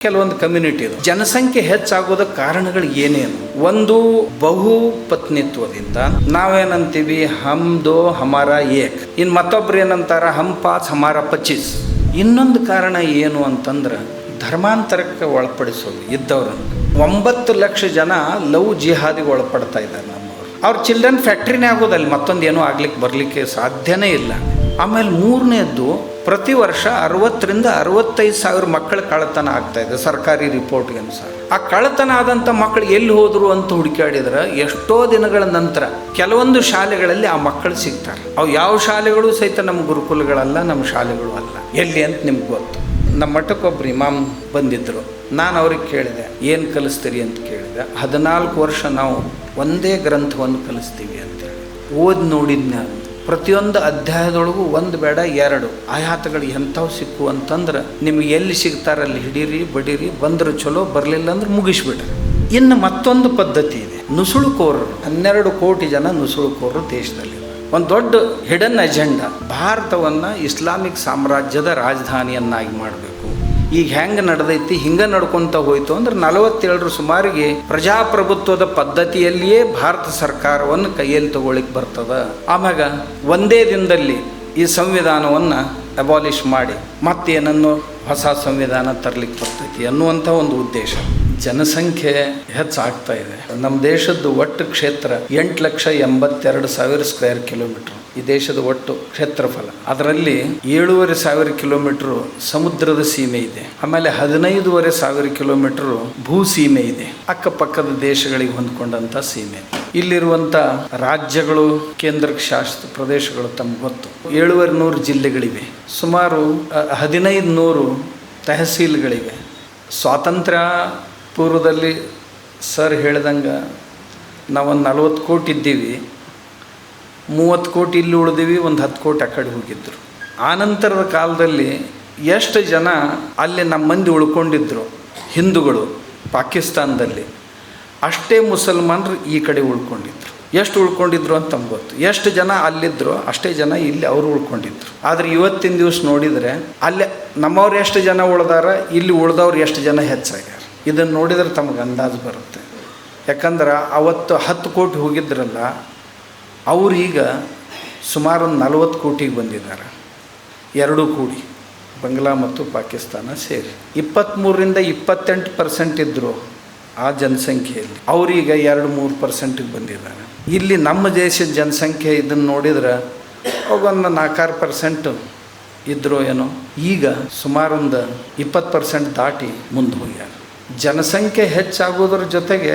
ಕೆಲವೊಂದು ಕಮ್ಯುನಿಟಿ ಇದು ಜನಸಂಖ್ಯೆ ಹೆಚ್ಚಾಗೋದಕ್ಕೆ ಕಾರಣಗಳು ಏನೇನು? ಒಂದು, ಬಹು ಪತ್ನಿತ್ವದಿಂದ ನಾವೇನಂತೀವಿ ಹಮ್ ದೋ ಹಮಾರ ಏಕ್, ಇನ್ನು ಮತ್ತೊಬ್ರು ಏನಂತಾರ ಹಮ್ ಪಾಚ್ ಹಮಾರ 25. ಇನ್ನೊಂದು ಕಾರಣ ಏನು ಅಂತಂದ್ರೆ ಧರ್ಮಾಂತರಕ್ಕೆ ಒಳಪಡಿಸೋದು ಇದ್ದವ್ರನ್ನು. 9 ಲಕ್ಷ ಜನ ಲವ್ ಜಿಹಾದಿಗೆ ಒಳಪಡ್ತಾ ಇದ್ದಾರೆ ನಮ್ಮವರು. ಅವ್ರ ಚಿಲ್ಡ್ರನ್ ಫ್ಯಾಕ್ಟ್ರಿನೇ ಆಗೋದಲ್ಲಿ ಮತ್ತೊಂದು ಏನೂ ಆಗ್ಲಿಕ್ಕೆ ಬರಲಿಕ್ಕೆ ಸಾಧ್ಯನೇ ಇಲ್ಲ. ಆಮೇಲೆ ಮೂರನೇದ್ದು, ಪ್ರತಿ ವರ್ಷ 60,000 to 65,000 ಮಕ್ಕಳ ಕಳ್ಳತನ ಆಗ್ತಾ ಇದೆ ಸರ್ಕಾರಿ ರಿಪೋರ್ಟ್ಗೆ ಅನುಸಾರ. ಆ ಕಳ್ಳತನ ಆದಂಥ ಮಕ್ಕಳು ಎಲ್ಲಿ ಹೋದ್ರು ಅಂತ ಹುಡುಕಾಡಿದ್ರೆ ಎಷ್ಟೋ ದಿನಗಳ ನಂತರ ಕೆಲವೊಂದು ಶಾಲೆಗಳಲ್ಲಿ ಆ ಮಕ್ಕಳು ಸಿಗ್ತಾರೆ. ಅವು ಯಾವ ಶಾಲೆಗಳು ಸಹಿತ ನಮ್ಮ ಗುರುಕುಲಗಳಲ್ಲ, ನಮ್ಮ ಶಾಲೆಗಳು ಅಲ್ಲ. ಎಲ್ಲಿ ಅಂತ ನಿಮ್ಗೆ ಗೊತ್ತು. ನಮ್ಮ ಮಠಕ್ಕೊಬ್ರು ಇಮಾಮ್ ಬಂದಿದ್ದರು. ನಾನು ಅವ್ರಿಗೆ ಕೇಳಿದೆ, ಏನು ಕಲಿಸ್ತೀರಿ ಅಂತ ಕೇಳಿದೆ. 14 ವರ್ಷ ನಾವು ಒಂದೇ ಗ್ರಂಥವನ್ನು ಕಲಿಸ್ತೀವಿ ಅಂತೇಳಿ. ಓದಿ ನೋಡಿದ್ನ ಪ್ರತಿಯೊಂದು ಅಧ್ಯಾಯದೊಳಗೂ 1 ಬೇಡ 2 ಆಯಾತಗಳು ಎಂಥವು ಸಿಕ್ಕು ಅಂತಂದ್ರೆ ನಿಮಗೆ ಎಲ್ಲಿ ಸಿಗ್ತಾರಲ್ಲಿ ಹಿಡೀರಿ ಬಡೀರಿ, ಬಂದ್ರೆ ಚಲೋ, ಬರಲಿಲ್ಲ ಅಂದ್ರೆ ಮುಗಿಸ್ಬಿಡ್ರಿ. ಇನ್ನು ಮತ್ತೊಂದು ಪದ್ಧತಿ ಇದೆ, ನುಸುಳುಕೋರರು. 12 ಕೋಟಿ ಜನ ನುಸುಳುಕೋರರು ದೇಶದಲ್ಲಿ. ಒಂದು ದೊಡ್ಡ ಹಿಡನ್ ಅಜೆಂಡಾ, ಭಾರತವನ್ನು ಇಸ್ಲಾಮಿಕ್ ಸಾಮ್ರಾಜ್ಯದ ರಾಜಧಾನಿಯನ್ನಾಗಿ ಮಾಡಬೇಕು. ಈಗ ಹೆಂಗೆ ನಡೆದೈತಿ ಹಿಂಗೆ ನಡ್ಕೊತ ಹೋಯ್ತು ಅಂದ್ರೆ 47 ಸುಮಾರಿಗೆ ಪ್ರಜಾಪ್ರಭುತ್ವದ ಪದ್ಧತಿಯಲ್ಲಿಯೇ ಭಾರತ ಸರ್ಕಾರವನ್ನು ಕೈಯಲ್ಲಿ ತಗೊಳ್ಳಿಕ್ಕೆ ಬರ್ತದ. ಆಮ್ಯಾಗ ಒಂದೇ ದಿನದಲ್ಲಿ ಈ ಸಂವಿಧಾನವನ್ನು ಅಬಾಲಿಷ್ ಮಾಡಿ ಮತ್ತೇನನ್ನು ಹೊಸ ಸಂವಿಧಾನ ತರಲಿಕ್ಕೆ ಬರ್ತೈತಿ ಅನ್ನುವಂಥ ಒಂದು ಉದ್ದೇಶ. ಜನಸಂಖ್ಯೆ ಹೆಚ್ಚಾಗ್ತಾ ಇದೆ. ನಮ್ಮ ದೇಶದ್ದು ಒಟ್ಟು ಕ್ಷೇತ್ರ 8,82,000 ಸ್ಕ್ವೇರ್ ಕಿಲೋಮೀಟ್ರ್ ಈ ದೇಶದ ಒಟ್ಟು ಕ್ಷೇತ್ರಫಲ. ಅದರಲ್ಲಿ 7,500 ಕಿಲೋಮೀಟ್ರು ಸಮುದ್ರದ ಸೀಮೆ ಇದೆ. ಆಮೇಲೆ 15,500 ಕಿಲೋಮೀಟ್ರು ಭೂ ಸೀಮೆ ಇದೆ, ಅಕ್ಕಪಕ್ಕದ ದೇಶಗಳಿಗೆ ಹೊಂದ್ಕೊಂಡಂಥ ಸೀಮೆ. ಇಲ್ಲಿರುವಂಥ ರಾಜ್ಯಗಳು, ಕೇಂದ್ರ ಶಾಸಿತ ಪ್ರದೇಶಗಳು ತಮ್ಗೆ ಗೊತ್ತು. 7,100 ಜಿಲ್ಲೆಗಳಿವೆ, ಸುಮಾರು 1,500 ತಹಸೀಲ್ಗಳಿವೆ. ಸ್ವಾತಂತ್ರ್ಯ ಪೂರ್ವದಲ್ಲಿ ಸರ್ ಹೇಳ್ದಂಗೆ ನಾವೊಂದು 40 ಕೋಟಿ ಇದ್ದೀವಿ, 30 ಕೋಟಿ ಇಲ್ಲಿ ಉಳಿದೀವಿ, ಒಂದು 10 ಕೋಟಿ ಆ ಕಡೆ ಹೋಗಿದ್ದರು. ಆನಂತರದ ಕಾಲದಲ್ಲಿ ಎಷ್ಟು ಜನ ಅಲ್ಲಿ ನಮ್ಮ ಮಂದಿ ಉಳ್ಕೊಂಡಿದ್ರು ಹಿಂದೂಗಳು ಪಾಕಿಸ್ತಾನದಲ್ಲಿ, ಅಷ್ಟೇ ಮುಸಲ್ಮಾನರು ಈ ಕಡೆ ಉಳ್ಕೊಂಡಿದ್ರು. ಎಷ್ಟು ಉಳ್ಕೊಂಡಿದ್ರು ಅಂತ ನಮ್ಗೆ ಗೊತ್ತು. ಎಷ್ಟು ಜನ ಅಲ್ಲಿದ್ದರು ಅಷ್ಟೇ ಜನ ಇಲ್ಲಿ ಅವರು ಉಳ್ಕೊಂಡಿದ್ರು. ಆದರೆ ಇವತ್ತಿನ ದಿವಸ ನೋಡಿದರೆ ಅಲ್ಲೇ ನಮ್ಮವ್ರು ಎಷ್ಟು ಜನ ಉಳ್ದಾರ, ಇಲ್ಲಿ ಉಳ್ದವ್ರು ಎಷ್ಟು ಜನ ಹೆಚ್ಚಾಗ್ಯಾರ. ಇದನ್ನು ನೋಡಿದರೆ ತಮಗೆ ಅಂದಾಜು ಬರುತ್ತೆ. ಯಾಕಂದ್ರೆ ಅವತ್ತು 10 ಕೋಟಿ ಹೋಗಿದ್ರಲ್ಲ, ಅವರು ಈಗ ಸುಮಾರು 40 ಕೋಟಿಗೆ ಬಂದಿದ್ದಾರೆ. 2 ಕೂಡಿ ಬಂಗ್ಲಾ ಮತ್ತು ಪಾಕಿಸ್ತಾನ ಸೇರಿ 23ರಿಂದ 28% ಇದ್ದರು ಆ ಜನಸಂಖ್ಯೆಯಲ್ಲಿ. ಅವರೀಗ 2-3%ಗೆ ಬಂದಿದ್ದಾರೆ. ಇಲ್ಲಿ ನಮ್ಮ ದೇಶದ ಜನಸಂಖ್ಯೆ ಇದನ್ನು ನೋಡಿದ್ರೆ ಅವಾಗೊಂದು 4-6% ಇದ್ರೋ ಏನೋ, ಈಗ ಸುಮಾರೊಂದು 20% ದಾಟಿ ಮುಂದೆ ಹೋಗ್ಯಾರ. ಜನಸಂಖ್ಯೆ ಹೆಚ್ಚಾಗೋದ್ರ ಜೊತೆಗೆ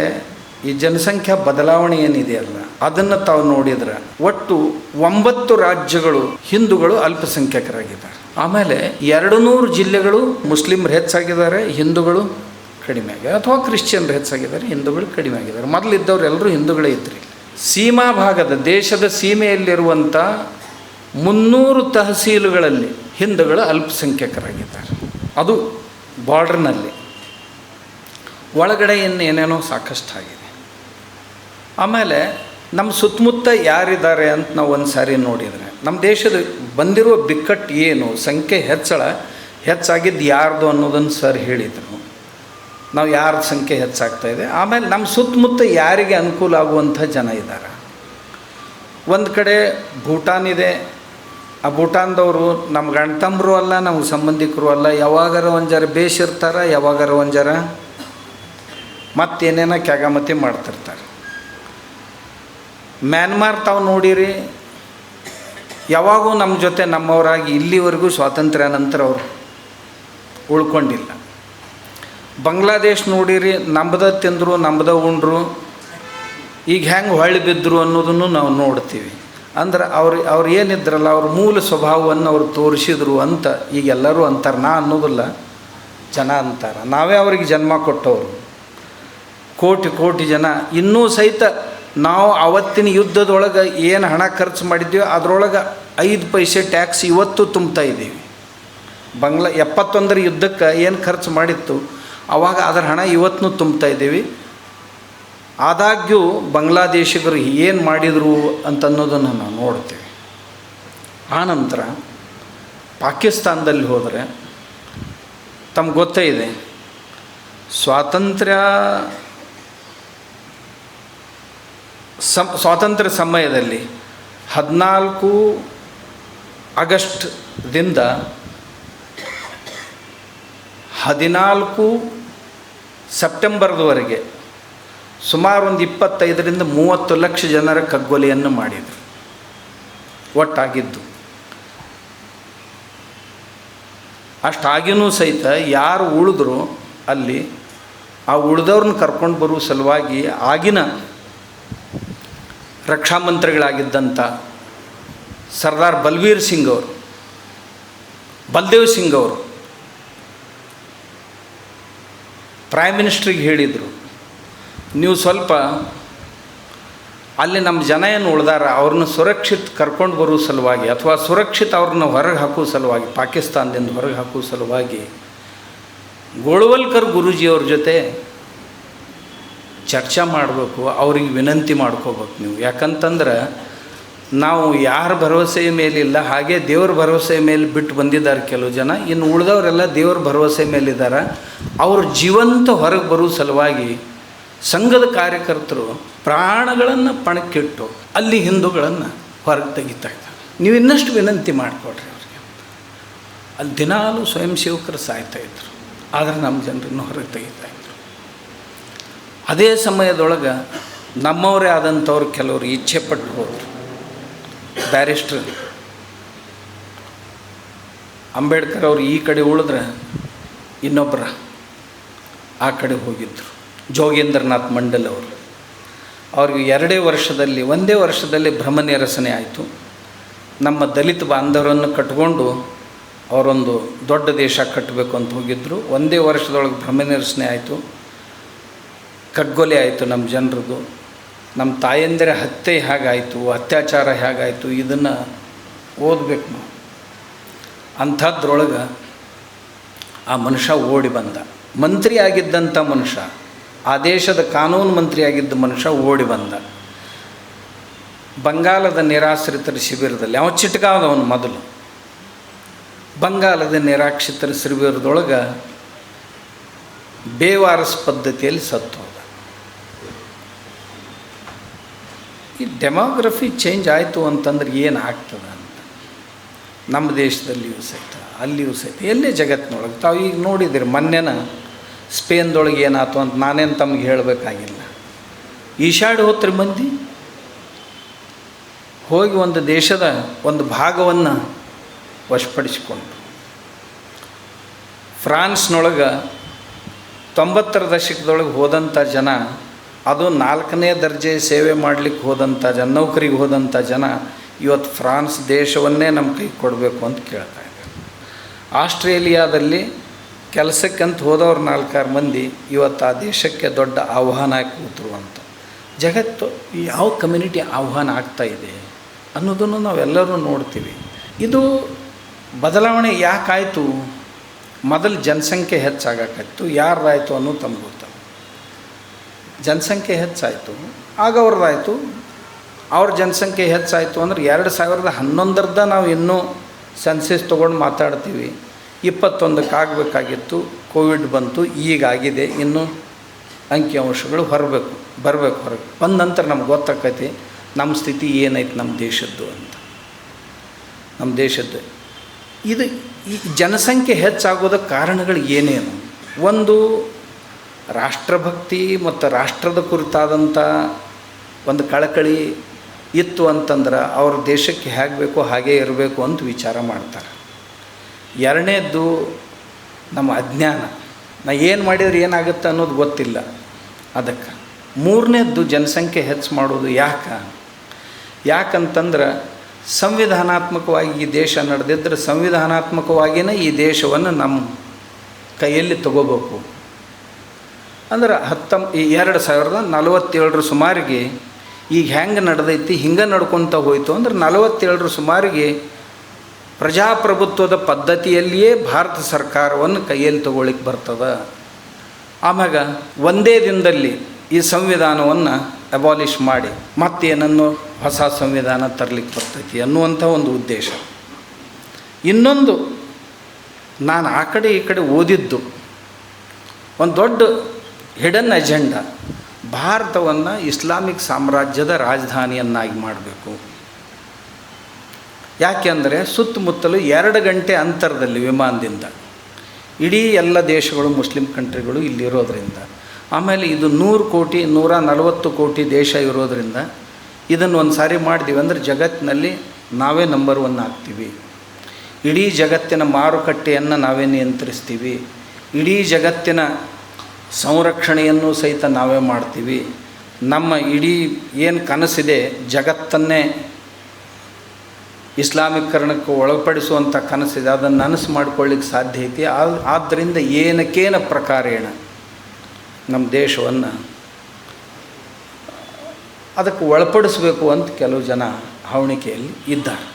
ಈ ಜನಸಂಖ್ಯಾ ಬದಲಾವಣೆ ಏನಿದೆಯಲ್ಲ ಅದನ್ನು ತಾವು ನೋಡಿದ್ರೆ ಒಟ್ಟು 9 ರಾಜ್ಯಗಳು ಹಿಂದೂಗಳು ಅಲ್ಪಸಂಖ್ಯಾತರಾಗಿದ್ದಾರೆ. ಆಮೇಲೆ 200 ಜಿಲ್ಲೆಗಳು ಮುಸ್ಲಿಮರು ಹೆಚ್ಚಾಗಿದ್ದಾರೆ, ಹಿಂದೂಗಳು ಕಡಿಮೆ ಆಗಿದ್ದಾರೆ, ಅಥವಾ ಕ್ರಿಶ್ಚಿಯನ್ರು ಹೆಚ್ಚಾಗಿದ್ದಾರೆ, ಹಿಂದೂಗಳು ಕಡಿಮೆ ಆಗಿದ್ದಾರೆ. ಮೊದಲಿದ್ದವ್ರು ಎಲ್ಲರೂ ಹಿಂದೂಗಳೇ ಇದ್ದರು. ಸೀಮಾ ಭಾಗದ ದೇಶದ ಸೀಮೆಯಲ್ಲಿರುವಂಥ 300 ತಹಸೀಲುಗಳಲ್ಲಿ ಹಿಂದೂಗಳು ಅಲ್ಪಸಂಖ್ಯಾತರಾಗಿದ್ದಾರೆ. ಅದು ಬಾರ್ಡ್ರ್ನಲ್ಲಿ. ಒಳಗಡೆ ಏನೇನೋ ಸಾಕಷ್ಟು ಆಗಿದೆ. ಆಮೇಲೆ ನಮ್ಮ ಸುತ್ತಮುತ್ತ ಯಾರಿದ್ದಾರೆ ಅಂತ ನಾವು ಒಂದು ಸಾರಿ ನೋಡಿದರೆ ನಮ್ಮ ದೇಶದ ಬಂದಿರುವ ಬಿಕ್ಕಟ್ಟು ಏನು, ಸಂಖ್ಯೆ ಹೆಚ್ಚಾಗಿದ್ದು ಯಾರ್ದು ಅನ್ನೋದನ್ನು ಸರ್ ಹೇಳಿದರು. ನಾವು ಯಾರ ಸಂಖ್ಯೆ ಹೆಚ್ಚಾಗ್ತಾಯಿದೆ, ಆಮೇಲೆ ನಮ್ಮ ಸುತ್ತಮುತ್ತ ಯಾರಿಗೆ ಅನುಕೂಲ ಆಗುವಂಥ ಜನ ಇದ್ದಾರೆ. ಒಂದು ಕಡೆ ಭೂಟಾನ್ ಇದೆ. ಆ ಭೂಟಾನ್ದವರು ನಮ್ಮ ಗಂಡತಂಬರು ಅಲ್ಲ, ನಮ್ಗೆ ಸಂಬಂಧಿಕರು ಅಲ್ಲ. ಯಾವಾಗಾರ ಒಂದು ಜರ ಬೇಸಿರ್ತಾರೆ, ಯಾವಾಗಾರ ಒಂದು ಜರ ಮತ್ತೇನೇನೋ ಕ್ಯಾಗಮತಿ ಮಾಡ್ತಿರ್ತಾರೆ. ಮ್ಯಾನ್ಮಾರ್ ತಾವು ನೋಡಿರಿ, ಯಾವಾಗೂ ನಮ್ಮ ಜೊತೆ ನಮ್ಮವರಾಗಿ ಇಲ್ಲಿವರೆಗೂ ಸ್ವಾತಂತ್ರ್ಯ ನಂತರ ಅವರು ಉಳ್ಕೊಂಡಿಲ್ಲ. ಬಾಂಗ್ಲಾದೇಶ್ ನೋಡಿರಿ, ನಮ್ಮದ ತಿಂದರು ನಮ್ಮದ ಉಂಡ್ರು, ಈಗ ಹೆಂಗೆ ಹೊಳ್ಳಿ ಬಿದ್ದರು ಅನ್ನೋದನ್ನು ನಾವು ನೋಡ್ತೀವಿ. ಅಂದ್ರೆ ಅವ್ರು ಏನಿದ್ರಲ್ಲ ಅವ್ರ ಮೂಲ ಸ್ವಭಾವವನ್ನು ಅವ್ರು ತೋರಿಸಿದ್ರು ಅಂತ ಈಗೆಲ್ಲರೂ ಅಂತಾರೆ. ನಾ ಅನ್ನೋದಿಲ್ಲ, ಜನ ಅಂತಾರೆ. ನಾವೇ ಅವ್ರಿಗೆ ಜನ್ಮ ಕೊಟ್ಟವರು. ಕೋಟಿ ಜನ ಇನ್ನೂ ಸಹಿತ ನಾವು ಅವತ್ತಿನ ಯುದ್ಧದೊಳಗೆ ಏನು ಹಣ ಖರ್ಚು ಮಾಡಿದ್ದೀವಿ ಅದರೊಳಗೆ 5 ಪೈಸೆ ಟ್ಯಾಕ್ಸ್ ಇವತ್ತು ತುಂಬ್ತಾ ಇದ್ದೀವಿ. 71ರ ಯುದ್ಧಕ್ಕೆ ಏನು ಖರ್ಚು ಮಾಡಿತ್ತು ಆವಾಗ ಅದರ ಹಣ ಇವತ್ತೂ ತುಂಬ್ತಾ ಇದ್ದೀವಿ. ಆದಾಗ್ಯೂ ಬಾಂಗ್ಲಾದೇಶಿಗರು ಏನು ಮಾಡಿದರು ಅಂತನ್ನೋದನ್ನು ನಾವು ನೋಡ್ತೀವಿ. ಆನಂತರ ಪಾಕಿಸ್ತಾನದಲ್ಲಿ ಹೋದರೆ ತಮ್ಗೆ ಗೊತ್ತೇ ಇದೆ, ಸ್ವಾತಂತ್ರ್ಯ ಸಮಯದಲ್ಲಿ 14 ಆಗಸ್ಟ್ದಿಂದ 14 ಸೆಪ್ಟೆಂಬರ್ವರೆಗೆ ಸುಮಾರು ಒಂದು 25ರಿಂದ 30 ಲಕ್ಷ ಜನರ ಕಗ್ಗೊಲೆಯನ್ನು ಮಾಡಿದರು. ಒಟ್ಟಾಗಿದ್ದು ಅಷ್ಟಾಗಿಯೂ ಸಹಿತ ಯಾರು ಉಳಿದ್ರು ಅಲ್ಲಿ ಆ ಉಳಿದವ್ರನ್ನ ಕರ್ಕೊಂಡು ಬರುವ ಸಲುವಾಗಿ ಆಗಿನ ರಕ್ಷಾ ಮಂತ್ರಿಗಳಾಗಿದ್ದಂಥ ಸರ್ದಾರ್ ಬಲ್ದೇವ್ ಸಿಂಗ್ ಅವರು ಪ್ರೈಮ್ ಮಿನಿಸ್ಟ್ರಿಗೆ ಹೇಳಿದರು, ನೀವು ಸ್ವಲ್ಪ ಅಲ್ಲಿ ನಮ್ಮ ಜನ ಏನು ಉಳ್ದಾರ ಅವ್ರನ್ನ ಸುರಕ್ಷಿತ ಕರ್ಕೊಂಡು ಬರೋ ಸಲುವಾಗಿ ಅಥವಾ ಸುರಕ್ಷಿತ ಅವ್ರನ್ನ ಹೊರಗೆ ಹಾಕೋ ಸಲುವಾಗಿ, ಪಾಕಿಸ್ತಾನದಿಂದ ಹೊರಗೆ ಹಾಕೋ ಸಲುವಾಗಿ ಗೋಳ್ವಲ್ಕರ್ ಗುರೂಜಿಯವ್ರ ಜೊತೆ ಚರ್ಚೆ ಮಾಡಬೇಕು, ಅವ್ರಿಗೆ ವಿನಂತಿ ಮಾಡ್ಕೋಬೇಕು ನೀವು. ಯಾಕಂತಂದ್ರೆ ನಾವು ಯಾರ ಭರವಸೆಯ ಮೇಲಿಲ್ಲ, ಹಾಗೆ ದೇವ್ರ ಭರವಸೆಯ ಮೇಲೆ ಬಿಟ್ಟು ಬಂದಿದ್ದಾರೆ ಕೆಲವು ಜನ. ಇನ್ನು ಉಳಿದವರೆಲ್ಲ ದೇವ್ರ ಭರವಸೆ ಮೇಲಿದ್ದಾರೆ. ಅವ್ರ ಜೀವಂತ ಹೊರಗೆ ಬರೋ ಸಲುವಾಗಿ ಸಂಘದ ಕಾರ್ಯಕರ್ತರು ಪ್ರಾಣಗಳನ್ನು ಪಣಕ್ಕಿಟ್ಟು ಅಲ್ಲಿ ಹಿಂದೂಗಳನ್ನು ಹೊರಗೆ ತೆಗಿತಾ ಇದ್ದಾರೆ. ನೀವು ಇನ್ನಷ್ಟು ವಿನಂತಿ ಮಾಡಿಕೊಡ್ರಿ ಅವ್ರಿಗೆ. ಅಲ್ಲಿ ದಿನಾಲೂ ಸ್ವಯಂ ಸೇವಕರು ಸಾಯ್ತಾಯಿದ್ರು, ಆದರೆ ನಮ್ಮ ಜನರನ್ನು ಹೊರಗೆ ತೆಗಿತಾಯಿದ್ರು. ಅದೇ ಸಮಯದೊಳಗೆ ನಮ್ಮವರೇ ಆದಂಥವ್ರು ಕೆಲವರು ಇಚ್ಛೆ ಪಟ್ಟು ಹೋದರು. ಬ್ಯಾರಿಸ್ಟರ್ ಅಂಬೇಡ್ಕರ್ ಅವರು ಈ ಕಡೆ ಉಳಿದ್ರೆ ಇನ್ನೊಬ್ಬರ ಆ ಕಡೆ ಹೋಗಿದ್ದರು. ಜೋಗೇಂದ್ರನಾಥ್ ಮಂಡಲ್ ಅವರು, ಅವ್ರಿಗೆ ಒಂದೇ ವರ್ಷದಲ್ಲಿ ಭ್ರಮ ನಿರಸನೆ ಆಯಿತು. ನಮ್ಮ ದಲಿತ ಬಾಂಧವರನ್ನು ಕಟ್ಕೊಂಡು ಅವರೊಂದು ದೊಡ್ಡ ದೇಶ ಕಟ್ಟಬೇಕು ಅಂತ ಹೋಗಿದ್ದರು. ಒಂದೇ ವರ್ಷದೊಳಗೆ ಭ್ರಮ ನಿರಸನೆ ಆಯಿತು, ಕಗ್ಗೊಲೆ ಆಯಿತು ನಮ್ಮ ಜನರದ್ದು. ನಮ್ಮ ತಾಯಂದಿರ ಹತ್ಯೆ ಹೇಗಾಯಿತು, ಅತ್ಯಾಚಾರ ಹೇಗಾಯಿತು, ಇದನ್ನು ಓದಬೇಕು ನಾವು. ಅಂಥದ್ರೊಳಗೆ ಆ ಮನುಷ್ಯ ಓಡಿ ಬಂದ. ಮಂತ್ರಿ ಆಗಿದ್ದಂಥ ಮನುಷ್ಯ, ಆ ದೇಶದ ಕಾನೂನು ಮಂತ್ರಿ ಆಗಿದ್ದ ಮನುಷ್ಯ ಓಡಿ ಬಂದ. ಬಂಗಾಲದ ನಿರಾಶ್ರಿತರ ಶಿಬಿರದಲ್ಲಿ ಅವ ಚಿಟ್ಕಾದವನು ಮೊದಲು. ಬಂಗಾಲದ ನಿರಾಶ್ರಿತರ ಶಿಬಿರದೊಳಗೆ ಬೇವಾರಸ್ ಪದ್ಧತಿಯಲ್ಲಿ ಸತ್ತು ಹೋದ. ಈ ಡೆಮೋಗ್ರಫಿ ಚೇಂಜ್ ಆಯಿತು ಅಂತಂದ್ರೆ ಏನು ಆಗ್ತದೆ ಅಂತ ನಮ್ಮ ದೇಶದಲ್ಲಿಯೂ ಸಹಿತ ಅಲ್ಲಿಯೂ ಸಹಿತ ಎಲ್ಲೇ ಜಗತ್ತಿನೊಳಗೆ ತಾವು ಈಗ ನೋಡಿದಿರಿ. ಮೊನ್ನೆನ ಸ್ಪೇನ್ದೊಳಗೆ ಏನಾಯ್ತು ಅಂತ ನಾನೇನು ತಮಗೆ ಹೇಳಬೇಕಾಗಿಲ್ಲ. ಈಶಾಡಿ ಹೋತ್ರಿ ಮಂದಿ ಹೋಗಿ ಒಂದು ದೇಶದ ಒಂದು ಭಾಗವನ್ನು ವಶಪಡಿಸಿಕೊಂಡು. ಫ್ರಾನ್ಸ್ನೊಳಗೆ 90ರ ದಶಕದೊಳಗೆ ಹೋದಂಥ ಜನ, ಅದು 4ನೇ ದರ್ಜೆ ಸೇವೆ ಮಾಡಲಿಕ್ಕೆ ಹೋದಂಥ ಜನ, ನೌಕರಿಗೆ ಹೋದಂಥ ಜನ ಇವತ್ತು ಫ್ರಾನ್ಸ್ ದೇಶವನ್ನೇ ನಮ್ಮ ಕೈ ಕೊಡಬೇಕು ಅಂತ ಕೇಳ್ತಾ ಇದ್ದಾರೆ. ಆಸ್ಟ್ರೇಲಿಯಾದಲ್ಲಿ ಕೆಲಸಕ್ಕಂತ ಹೋದವ್ರು 4-6 ಮಂದಿ ಇವತ್ತು ಆ ದೇಶಕ್ಕೆ ದೊಡ್ಡ ಆಹ್ವಾನ ಕೂತರು ಅಂತ. ಜಗತ್ತು ಯಾವ ಕಮ್ಯುನಿಟಿ ಆಹ್ವಾನ ಆಗ್ತಾಯಿದೆ ಅನ್ನೋದನ್ನು ನಾವೆಲ್ಲರೂ ನೋಡ್ತೀವಿ. ಇದು ಬದಲಾವಣೆ ಯಾಕಾಯಿತು? ಮೊದಲು ಜನಸಂಖ್ಯೆ ಹೆಚ್ಚಾಗಕ್ಕಾಯ್ತು, ಯಾರ್ದಾಯಿತು ಅನ್ನೋದು ತಮ್ಗೆ ಗೊತ್ತಾಗ. ಜನಸಂಖ್ಯೆ ಹೆಚ್ಚಾಯಿತು, ಆಗ ಅವ್ರದ್ದಾಯಿತು. ಅವ್ರ ಜನಸಂಖ್ಯೆ ಹೆಚ್ಚಾಯಿತು ಅಂದ್ರೆ 2011 ನಾವು ಇನ್ನೂ ಸೆನ್ಸಸ್ ತೊಗೊಂಡು ಮಾತಾಡ್ತೀವಿ. 21ಕ್ಕೆ ಆಗಬೇಕಾಗಿತ್ತು, ಕೋವಿಡ್ ಬಂತು, ಈಗಾಗಿದೆ. ಇನ್ನೂ ಅಂಕಿಅಂಶಗಳು ಬರಬೇಕು ಹೊರಗೆ ಬಂದ ನಂತರ ನಮ್ಗೆ ಗೊತ್ತಾಕೈತಿ ನಮ್ಮ ಸ್ಥಿತಿ ಏನೈತೆ ನಮ್ಮ ದೇಶದ್ದು ಅಂತ. ನಮ್ಮ ದೇಶದ್ದು ಇದು ಈ ಜನಸಂಖ್ಯೆ ಹೆಚ್ಚಾಗೋದಕ್ಕೆ ಕಾರಣಗಳು ಏನೇನು? ಒಂದು ರಾಷ್ಟ್ರಭಕ್ತಿ ಮತ್ತು ರಾಷ್ಟ್ರದ ಕುರಿತಾದಂಥ ಒಂದು ಕಳಕಳಿ ಇತ್ತು ಅಂತಂದ್ರೆ ಅವ್ರ ದೇಶಕ್ಕೆ ಹೇಗೆ ಬೇಕೋ ಹಾಗೇ ಇರಬೇಕು ಅಂತ ವಿಚಾರ ಮಾಡ್ತಾರೆ. ಎರಡನೇದ್ದು ನಮ್ಮ ಅಜ್ಞಾನ, ಏನು ಮಾಡಿದ್ರೆ ಏನಾಗುತ್ತೆ ಅನ್ನೋದು ಗೊತ್ತಿಲ್ಲ ಅದಕ್ಕೆ. ಮೂರನೇದ್ದು ಜನಸಂಖ್ಯೆ ಹೆಚ್ಚು ಮಾಡೋದು ಯಾಕಂತಂದ್ರೆ ಸಂವಿಧಾನಾತ್ಮಕವಾಗಿ ಈ ದೇಶ ನಡೆದಿದ್ದರೆ ಸಂವಿಧಾನಾತ್ಮಕವಾಗಿಯೇ ಈ ದೇಶವನ್ನು ನಮ್ಮ ಕೈಯಲ್ಲಿ ತಗೋಬೇಕು. ಅಂದ್ರೆ 2047 ಸುಮಾರಿಗೆ ಈಗ ಹೆಂಗೆ ನಡೆದೈತಿ ಹಿಂಗೆ ನಡ್ಕೊತ ಹೋಯಿತು ಅಂದ್ರೆ 47 ಸುಮಾರಿಗೆ ಪ್ರಜಾಪ್ರಭುತ್ವದ ಪದ್ಧತಿಯಲ್ಲಿಯೇ ಭಾರತ ಸರ್ಕಾರವನ್ನು ಕೈಯಲ್ಲಿ ತಗೊಳ್ಳಿಕ್ಕೆ ಬರ್ತದೆ. ಆಮ್ಯಾಗ ಒಂದೇ ದಿನದಲ್ಲಿ ಈ ಸಂವಿಧಾನವನ್ನು ಅಬಾಲಿಷ್ ಮಾಡಿ ಮತ್ತೇನನ್ನು ಹೊಸ ಸಂವಿಧಾನ ತರಲಿಕ್ಕೆ ಬರ್ತೈತಿ ಅನ್ನುವಂಥ ಒಂದು ಉದ್ದೇಶ. ಇನ್ನೊಂದು, ನಾನು ಆ ಕಡೆ ಈ ಕಡೆ ಓದಿದ್ದು ಒಂದು ದೊಡ್ಡ ಹಿಡನ್ ಅಜೆಂಡಾ, ಭಾರತವನ್ನು ಇಸ್ಲಾಮಿಕ್ ಸಾಮ್ರಾಜ್ಯದ ರಾಜಧಾನಿಯನ್ನಾಗಿ ಮಾಡಬೇಕು. ಯಾಕೆಂದರೆ ಸುತ್ತಮುತ್ತಲು 2 ಗಂಟೆ ಅಂತರದಲ್ಲಿ ವಿಮಾನದಿಂದ ಇಡೀ ಎಲ್ಲ ದೇಶಗಳು, ಮುಸ್ಲಿಂ ಕಂಟ್ರಿಗಳು ಇಲ್ಲಿರೋದ್ರಿಂದ, ಆಮೇಲೆ ಇದು 100 ಕೋಟಿ 140 ಕೋಟಿ ದೇಶ ಇರೋದರಿಂದ ಇದನ್ನು ಒಂದು ಸಾರಿ ಮಾಡಿದೀವಿ ಅಂದರೆ ಜಗತ್ತಿನಲ್ಲಿ ನಾವೇ ನಂಬರ್ 1 ಆಗ್ತೀವಿ. ಇಡೀ ಜಗತ್ತಿನ ಮಾರುಕಟ್ಟೆಯನ್ನು ನಾವೇ ನಿಯಂತ್ರಿಸ್ತೀವಿ. ಇಡೀ ಜಗತ್ತಿನ ಸಂರಕ್ಷಣೆಯನ್ನು ಸಹಿತ ನಾವೇ ಮಾಡ್ತೀವಿ. ನಮ್ಮ ಇಡೀ ಏನು ಕನಸಿದೆ, ಜಗತ್ತನ್ನೇ ಇಸ್ಲಾಮೀಕರಣಕ್ಕೆ ಒಳಪಡಿಸುವಂಥ ಕನಸಿದೆ, ಅದನ್ನು ನನಸು ಮಾಡ್ಕೊಳ್ಳಿಕ್ಕೆ ಸಾಧ್ಯ ಐತಿ. ಆದ್ದರಿಂದ ಏನಕ್ಕೇನ ಪ್ರಕಾರೇಣ ನಮ್ಮ ದೇಶವನ್ನು ಅದಕ್ಕೆ ಒಳಪಡಿಸಬೇಕು ಅಂತ ಕೆಲವು ಜನ ಹವಣಿಕೆಯಲ್ಲಿ ಇದ್ದಾರೆ.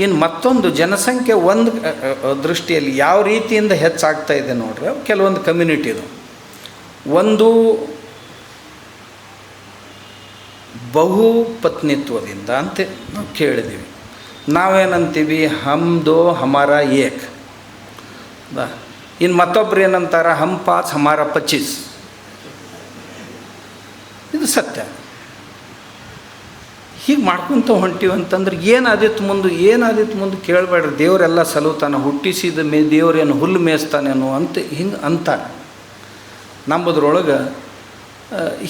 ಇನ್ನು ಮತ್ತೊಂದು ಜನಸಂಖ್ಯೆ ಒಂದು ದೃಷ್ಟಿಯಲ್ಲಿ ಯಾವ ರೀತಿಯಿಂದ ಹೆಚ್ಚಾಗ್ತಾ ಇದೆ ನೋಡ್ರಿ, ಕೆಲವೊಂದು ಕಮ್ಯುನಿಟಿದು. ಒಂದು ಬಹುಪತ್ನಿತ್ವದಿಂದ ಅಂತ ನಾವು ಕೇಳಿದ್ದೀವಿ. ನಾವೇನಂತೀವಿ, ಹಮ್ ದೋ ಹಮಾರ ಏಕ್. ಇನ್ನು ಮತ್ತೊಬ್ರು ಏನಂತಾರೆ, ಹಮ್ 5 ಹಮಾರ 25. ಇದು ಸತ್ಯ. ಹೀಗೆ ಮಾಡ್ಕೊತ ಹೊಂಟೀವಿ ಅಂತಂದ್ರೆ ಏನಾದಿತ್ತು ಮುಂದೆ ಕೇಳಬೇಡ್ರಿ. ದೇವರೆಲ್ಲ ಸಲುತಾನೆ, ಹುಟ್ಟಿಸಿದ ದೇವರೇನು ಹುಲ್ಲು ಮೇಯಿಸ್ತಾನೇನೋ ಅಂತ ಹಿಂಗೆ ಅಂತಾರೆ. ನಂಬುದ್ರೊಳಗೆ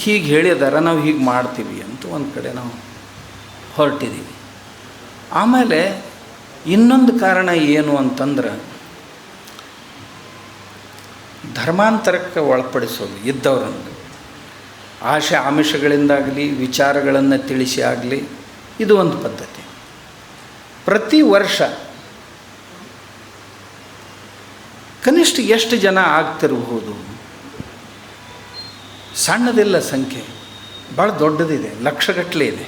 ಹೀಗೆ ಹೇಳಿದಾರೆ, ನಾವು ಹೀಗೆ ಮಾಡ್ತೀವಿ ಅಂತ ಒಂದು ಕಡೆ ನಾವು ಹೊರಟಿದ್ದೀವಿ. ಆಮೇಲೆ ಇನ್ನೊಂದು ಕಾರಣ ಏನು ಅಂತಂದ್ರೆ, ಧರ್ಮಾಂತರಕ್ಕೆ ಒಳಪಡಿಸೋದು ಇದ್ದವರನ್ನು ಆಶೆ ಆಮಿಷಗಳಿಂದಾಗಲಿ ವಿಚಾರಗಳನ್ನು ತಿಳಿಸಿ ಆಗಲಿ, ಇದು ಒಂದು ಪದ್ಧತಿ. ಪ್ರತಿ ವರ್ಷ ಕನಿಷ್ಠ ಎಷ್ಟು ಜನ ಆಗ್ತಿರಬಹುದು? ಸಣ್ಣದಿಲ್ಲ ಸಂಖ್ಯೆ, ಭಾಳ ದೊಡ್ಡದಿದೆ, ಲಕ್ಷಗಟ್ಟಲೆ ಇದೆ.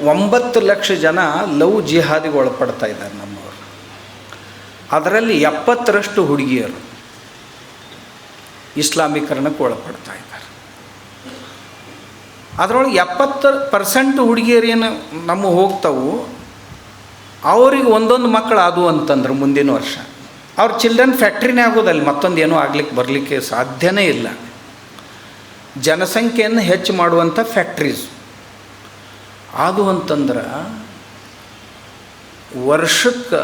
9 ಲಕ್ಷ ಜನ ಲವ್ ಜಿಹಾದಿಗೆ ಒಳಪಡ್ತಾ ಇದ್ದಾರೆ ನಮ್ಮವರು. ಅದರಲ್ಲಿ 70ರಷ್ಟು ಹುಡುಗಿಯರು ಇಸ್ಲಾಮೀಕರಣಕ್ಕೆ ಒಳಪಡ್ತಾ ಇದ್ದಾರೆ. ಅದರೊಳಗೆ 70% ಹುಡುಗಿಯರೇನು ನಮ್ಮ ಹೋಗ್ತಾವು, ಅವ್ರಿಗೆ ಒಂದೊಂದು ಮಕ್ಕಳು ಆದವು ಅಂತಂದ್ರೆ ಮುಂದಿನ ವರ್ಷ ಅವ್ರ ಚಿಲ್ಡ್ರನ್ ಫ್ಯಾಕ್ಟ್ರಿನೇ ಆಗೋದಲ್ಲಿ, ಮತ್ತೊಂದು ಏನೂ ಬರಲಿಕ್ಕೆ ಸಾಧ್ಯನೇ ಇಲ್ಲ. ಜನಸಂಖ್ಯೆಯನ್ನು ಹೆಚ್ಚು ಮಾಡುವಂಥ ಫ್ಯಾಕ್ಟ್ರೀಸ್ ಅದು ಅಂತಂದ್ರೆ ವರ್ಷಕ್ಕೆ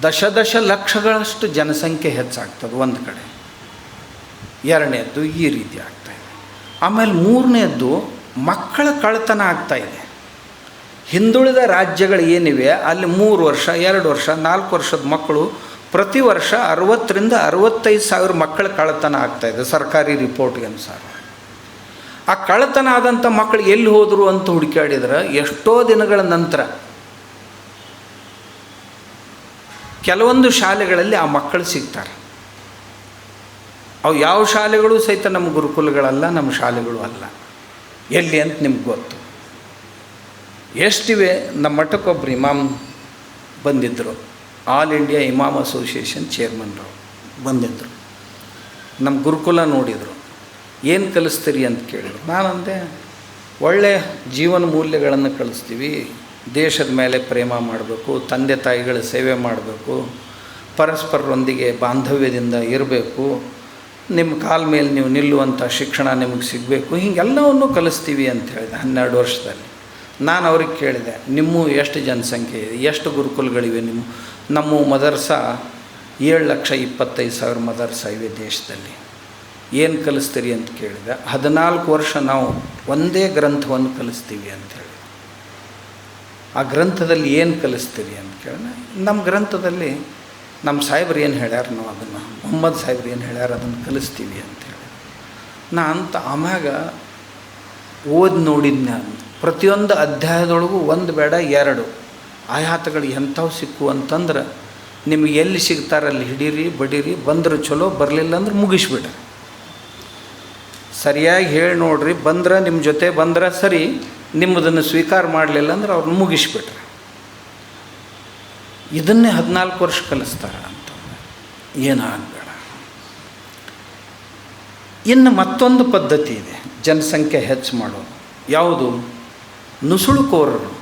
ದಶ ಲಕ್ಷಗಳಷ್ಟು ಜನಸಂಖ್ಯೆ ಹೆಚ್ಚಾಗ್ತದೆ ಒಂದು ಕಡೆ. ಎರಡನೇದ್ದು ಈ ರೀತಿ ಆಗ್ತಾಯಿದೆ. ಆಮೇಲೆ ಮೂರನೇದ್ದು ಮಕ್ಕಳ ಕಳ್ಳತನ ಆಗ್ತಾಯಿದೆ. ಹಿಂದುಳಿದ ರಾಜ್ಯಗಳು ಏನಿವೆ ಅಲ್ಲಿ 3 ವರ್ಷ 2 ವರ್ಷ 4 ವರ್ಷದ ಮಕ್ಕಳು ಪ್ರತಿ ವರ್ಷ 60,000 ರಿಂದ 65,000 ಮಕ್ಕಳ ಕಳ್ಳತನ ಆಗ್ತಾಯಿದೆ ಸರ್ಕಾರಿ ರಿಪೋರ್ಟ್ಗೆ ಅನುಸಾರ. ಆ ಕಳ್ಳತನ ಆದಂಥ ಮಕ್ಕಳು ಎಲ್ಲಿ ಹೋದರು ಅಂತ ಹುಡುಕಾಡಿದ್ರೆ ಎಷ್ಟೋ ದಿನಗಳ ನಂತರ ಕೆಲವೊಂದು ಶಾಲೆಗಳಲ್ಲಿ ಆ ಮಕ್ಕಳು ಸಿಗ್ತಾರೆ. ಅವು ಯಾವ ಶಾಲೆಗಳು ಸಹಿತ ನಮ್ಮ ಗುರುಕುಲಗಳಲ್ಲ, ನಮ್ಮ ಶಾಲೆಗಳು ಅಲ್ಲ. ಎಲ್ಲಿ ಅಂತ ನಿಮ್ಗೆ ಗೊತ್ತು. ಎಷ್ಟಿವೆ. ನಮ್ಮ ಮಠಕ್ಕೊಬ್ಬರು ಇಮಾಮ್ ಬಂದಿದ್ದರು, ಆಲ್ ಇಂಡಿಯಾ ಇಮಾಮ್ ಅಸೋಸಿಯೇಷನ್ ಚೇರ್ಮನ್ರು ಬಂದಿದ್ದರು. ನಮ್ಮ ಗುರುಕುಲ ನೋಡಿದರು. ಏನು ಕಲಿಸ್ತೀರಿ ಅಂತ ಕೇಳಿದ್ರು. ನಾನಂದೆ, ಒಳ್ಳೆಯ ಜೀವನ ಮೂಲ್ಯಗಳನ್ನು ಕಲಿಸ್ತೀವಿ, ದೇಶದ ಮೇಲೆ ಪ್ರೇಮ ಮಾಡಬೇಕು, ತಂದೆ ತಾಯಿಗಳ ಸೇವೆ ಮಾಡಬೇಕು, ಪರಸ್ಪರರೊಂದಿಗೆ ಬಾಂಧವ್ಯದಿಂದ ಇರಬೇಕು, ನಿಮ್ಮ ಕಾಲ ಮೇಲೆ ನೀವು ನಿಲ್ಲುವಂಥ ಶಿಕ್ಷಣ ನಿಮಗೆ ಸಿಗಬೇಕು, ಹೀಗೆಲ್ಲವನ್ನು ಕಲಿಸ್ತೀವಿ ಅಂತ ಹೇಳಿದೆ 12 ವರ್ಷದಲ್ಲಿ. ನಾನು ಅವ್ರಿಗೆ ಕೇಳಿದೆ, ನಿಮ್ಮ ಎಷ್ಟು ಜನಸಂಖ್ಯೆ ಇದೆ, ಎಷ್ಟು ಗುರುಕುಲಗಳಿವೆ ನಮ್ಮ ಮದರ್ಸಾ 7,25,000 ಮದರ್ಸಾ ಇವೆ ದೇಶದಲ್ಲಿ, ಏನು ಕಲಿಸ್ತೀರಿ ಅಂತ ಕೇಳಿದೆ. 14 ವರ್ಷ ನಾವು ಒಂದೇ ಗ್ರಂಥವನ್ನು ಕಲಿಸ್ತೀವಿ ಅಂಥೇಳಿ. ಆ ಗ್ರಂಥದಲ್ಲಿ ಏನು ಕಲಿಸ್ತೀರಿ ಅಂತ ಕೇಳಿದೆ. ನಮ್ಮ ಗ್ರಂಥದಲ್ಲಿ ನಮ್ಮ ಸಾಹೇಬ್ರು ಏನು ಹೇಳ್ಯಾರ, ನಾವು ಅದನ್ನು ಮೊಹಮ್ಮದ್ ಸಾಹೇಬ್ರು ಏನು ಹೇಳ್ಯಾರ ಅದನ್ನು ಕಲಿಸ್ತೀವಿ ಅಂಥೇಳಿ. ಆಮ್ಯಾಗ ಓದಿ ನೋಡಿದ್ನ. ಪ್ರತಿಯೊಂದು ಅಧ್ಯಾಯದೊಳಗೂ 1 ಬೇಡ 2 ಆಯಾತಗಳು ಎಂಥವು ಸಿಕ್ಕು ಅಂತಂದ್ರೆ, ನಿಮಗೆ ಎಲ್ಲಿ ಸಿಗ್ತಾರಲ್ಲಿ ಹಿಡೀರಿ ಬಡೀರಿ, ಬಂದ್ರೆ ಚಲೋ, ಬರಲಿಲ್ಲ ಅಂದ್ರೆ ಮುಗಿಸ್ಬಿಡ್ರಿ. ಸರಿಯಾಗಿ ಹೇಳಿ ನೋಡ್ರಿ, ಬಂದ್ರೆ ನಿಮ್ಮ ಜೊತೆ ಬಂದ್ರೆ ಸರಿ, ನಿಮ್ಮದನ್ನು ಸ್ವೀಕಾರ ಮಾಡಲಿಲ್ಲ ಅಂದ್ರೆ ಅವ್ರನ್ನ ಮುಗಿಸ್ಬಿಟ್ರೆ. ಇದನ್ನೇ 14 ವರ್ಷ ಕಲಿಸ್ತಾರೆ ಅಂತ. ಏನಾಗಬೇಡ. ಇನ್ನು ಮತ್ತೊಂದು ಪದ್ಧತಿ ಇದೆ ಜನಸಂಖ್ಯೆ ಹೆಚ್ಚು ಮಾಡೋದು. ಯಾವುದು? ನುಸುಳುಕೋರರು.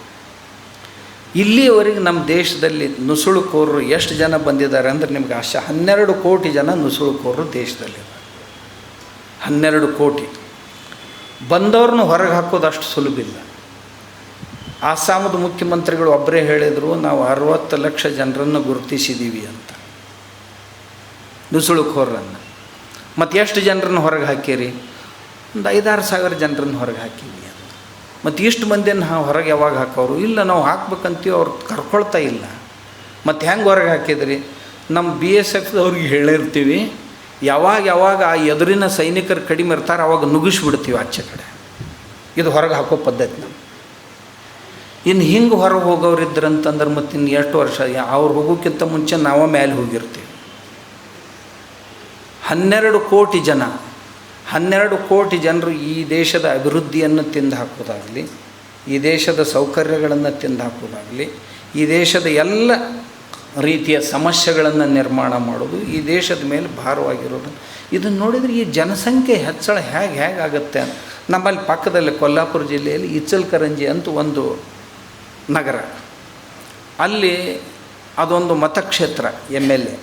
ಇಲ್ಲಿಯವರೆಗೆ ನಮ್ಮ ದೇಶದಲ್ಲಿ ನುಸುಳುಕೋರರು ಎಷ್ಟು ಜನ ಬಂದಿದ್ದಾರೆ ಅಂದರೆ ನಿಮ್ಗೆ 12 ಕೋಟಿ ಜನ ನುಸುಳುಕೋರರು ದೇಶದಲ್ಲಿದ್ದಾರೆ. 12 ಕೋಟಿ ಬಂದವ್ರನ್ನ ಹೊರಗೆ ಹಾಕೋದು ಅಷ್ಟು ಸುಲಭ ಇಲ್ಲ. ಆಸಾಮದ ಮುಖ್ಯಮಂತ್ರಿಗಳು ಒಬ್ಬರೇ ಹೇಳಿದರು, ನಾವು 60 ಲಕ್ಷ ಜನರನ್ನು ಗುರುತಿಸಿದ್ದೀವಿ ಅಂತ, ನುಸುಳುಕೋರರನ್ನು. ಮತ್ತು ಎಷ್ಟು ಜನರನ್ನು ಹೊರಗೆ ಹಾಕಿರಿ? ಒಂದು 5-6 ಸಾವಿರ ಜನರನ್ನು ಹೊರಗೆ ಹಾಕಿವಿ ಅಂತ. ಮತ್ತು ಇಷ್ಟು ಮಂದಿಯನ್ನು ಹೊರಗೆ ಯಾವಾಗ ಹಾಕೋರು? ಇಲ್ಲ, ನಾವು ಹಾಕ್ಬೇಕಂತೀವಿ, ಅವ್ರು ಕರ್ಕೊಳ್ತಾ ಇಲ್ಲ. ಮತ್ತು ಹೆಂಗೆ ಹೊರಗೆ ಹಾಕಿದ್ರಿ? ನಮ್ಮ BSF ಅವ್ರಿಗೆ ಹೇಳಿರ್ತೀವಿ, ಯಾವಾಗ ಆ ಎದುರಿನ ಸೈನಿಕರು ಕಡಿಮೆ ಇರ್ತಾರೆ ಅವಾಗ ನುಗ್ಗಿಸ್ಬಿಡ್ತೀವಿ ಆಚೆ ಕಡೆ. ಇದು ಹೊರಗೆ ಹಾಕೋ ಪದ್ಧತಿ ನಮ್ಮ. ಇನ್ನು ಹಿಂಗೆ ಹೊರಗೆ ಹೋಗೋರು ಇದ್ರಂತಂದ್ರೆ ಮತ್ತು ಇನ್ನು ಎಷ್ಟು ವರ್ಷ ಅವ್ರು ಹೋಗೋಕ್ಕಿಂತ ಮುಂಚೆ ನಾವು ಮೇಲೆ ಹೋಗಿರ್ತೀವಿ. 12 ಕೋಟಿ ಜನ, 12 ಕೋಟಿ ಜನರು ಈ ದೇಶದ ಅಭಿವೃದ್ಧಿಯನ್ನು ತಿಂದು ಹಾಕೋದಾಗಲಿ, ಈ ದೇಶದ ಸೌಕರ್ಯಗಳನ್ನು ತಿಂದು ಹಾಕೋದಾಗಲಿ, ಈ ದೇಶದ ಎಲ್ಲ ರೀತಿಯ ಸಮಸ್ಯೆಗಳನ್ನು ನಿರ್ಮಾಣ ಮಾಡೋದು ಈ ದೇಶದ ಮೇಲೆ ಭಾರವಾಗಿರೋದು. ಇದನ್ನು ನೋಡಿದರೆ ಈ ಜನಸಂಖ್ಯೆ ಹೆಚ್ಚಳ ಹೇಗಾಗುತ್ತೆ? ನಮ್ಮಲ್ಲಿ ಪಕ್ಕದಲ್ಲಿ ಕೊಲ್ಲಾಪುರ ಜಿಲ್ಲೆಯಲ್ಲಿ ಇಚಲಕರಂಜಿ ಅಂತ ಒಂದು ನಗರ, ಅಲ್ಲಿ ಅದೊಂದು ಮತಕ್ಷೇತ್ರ MLA.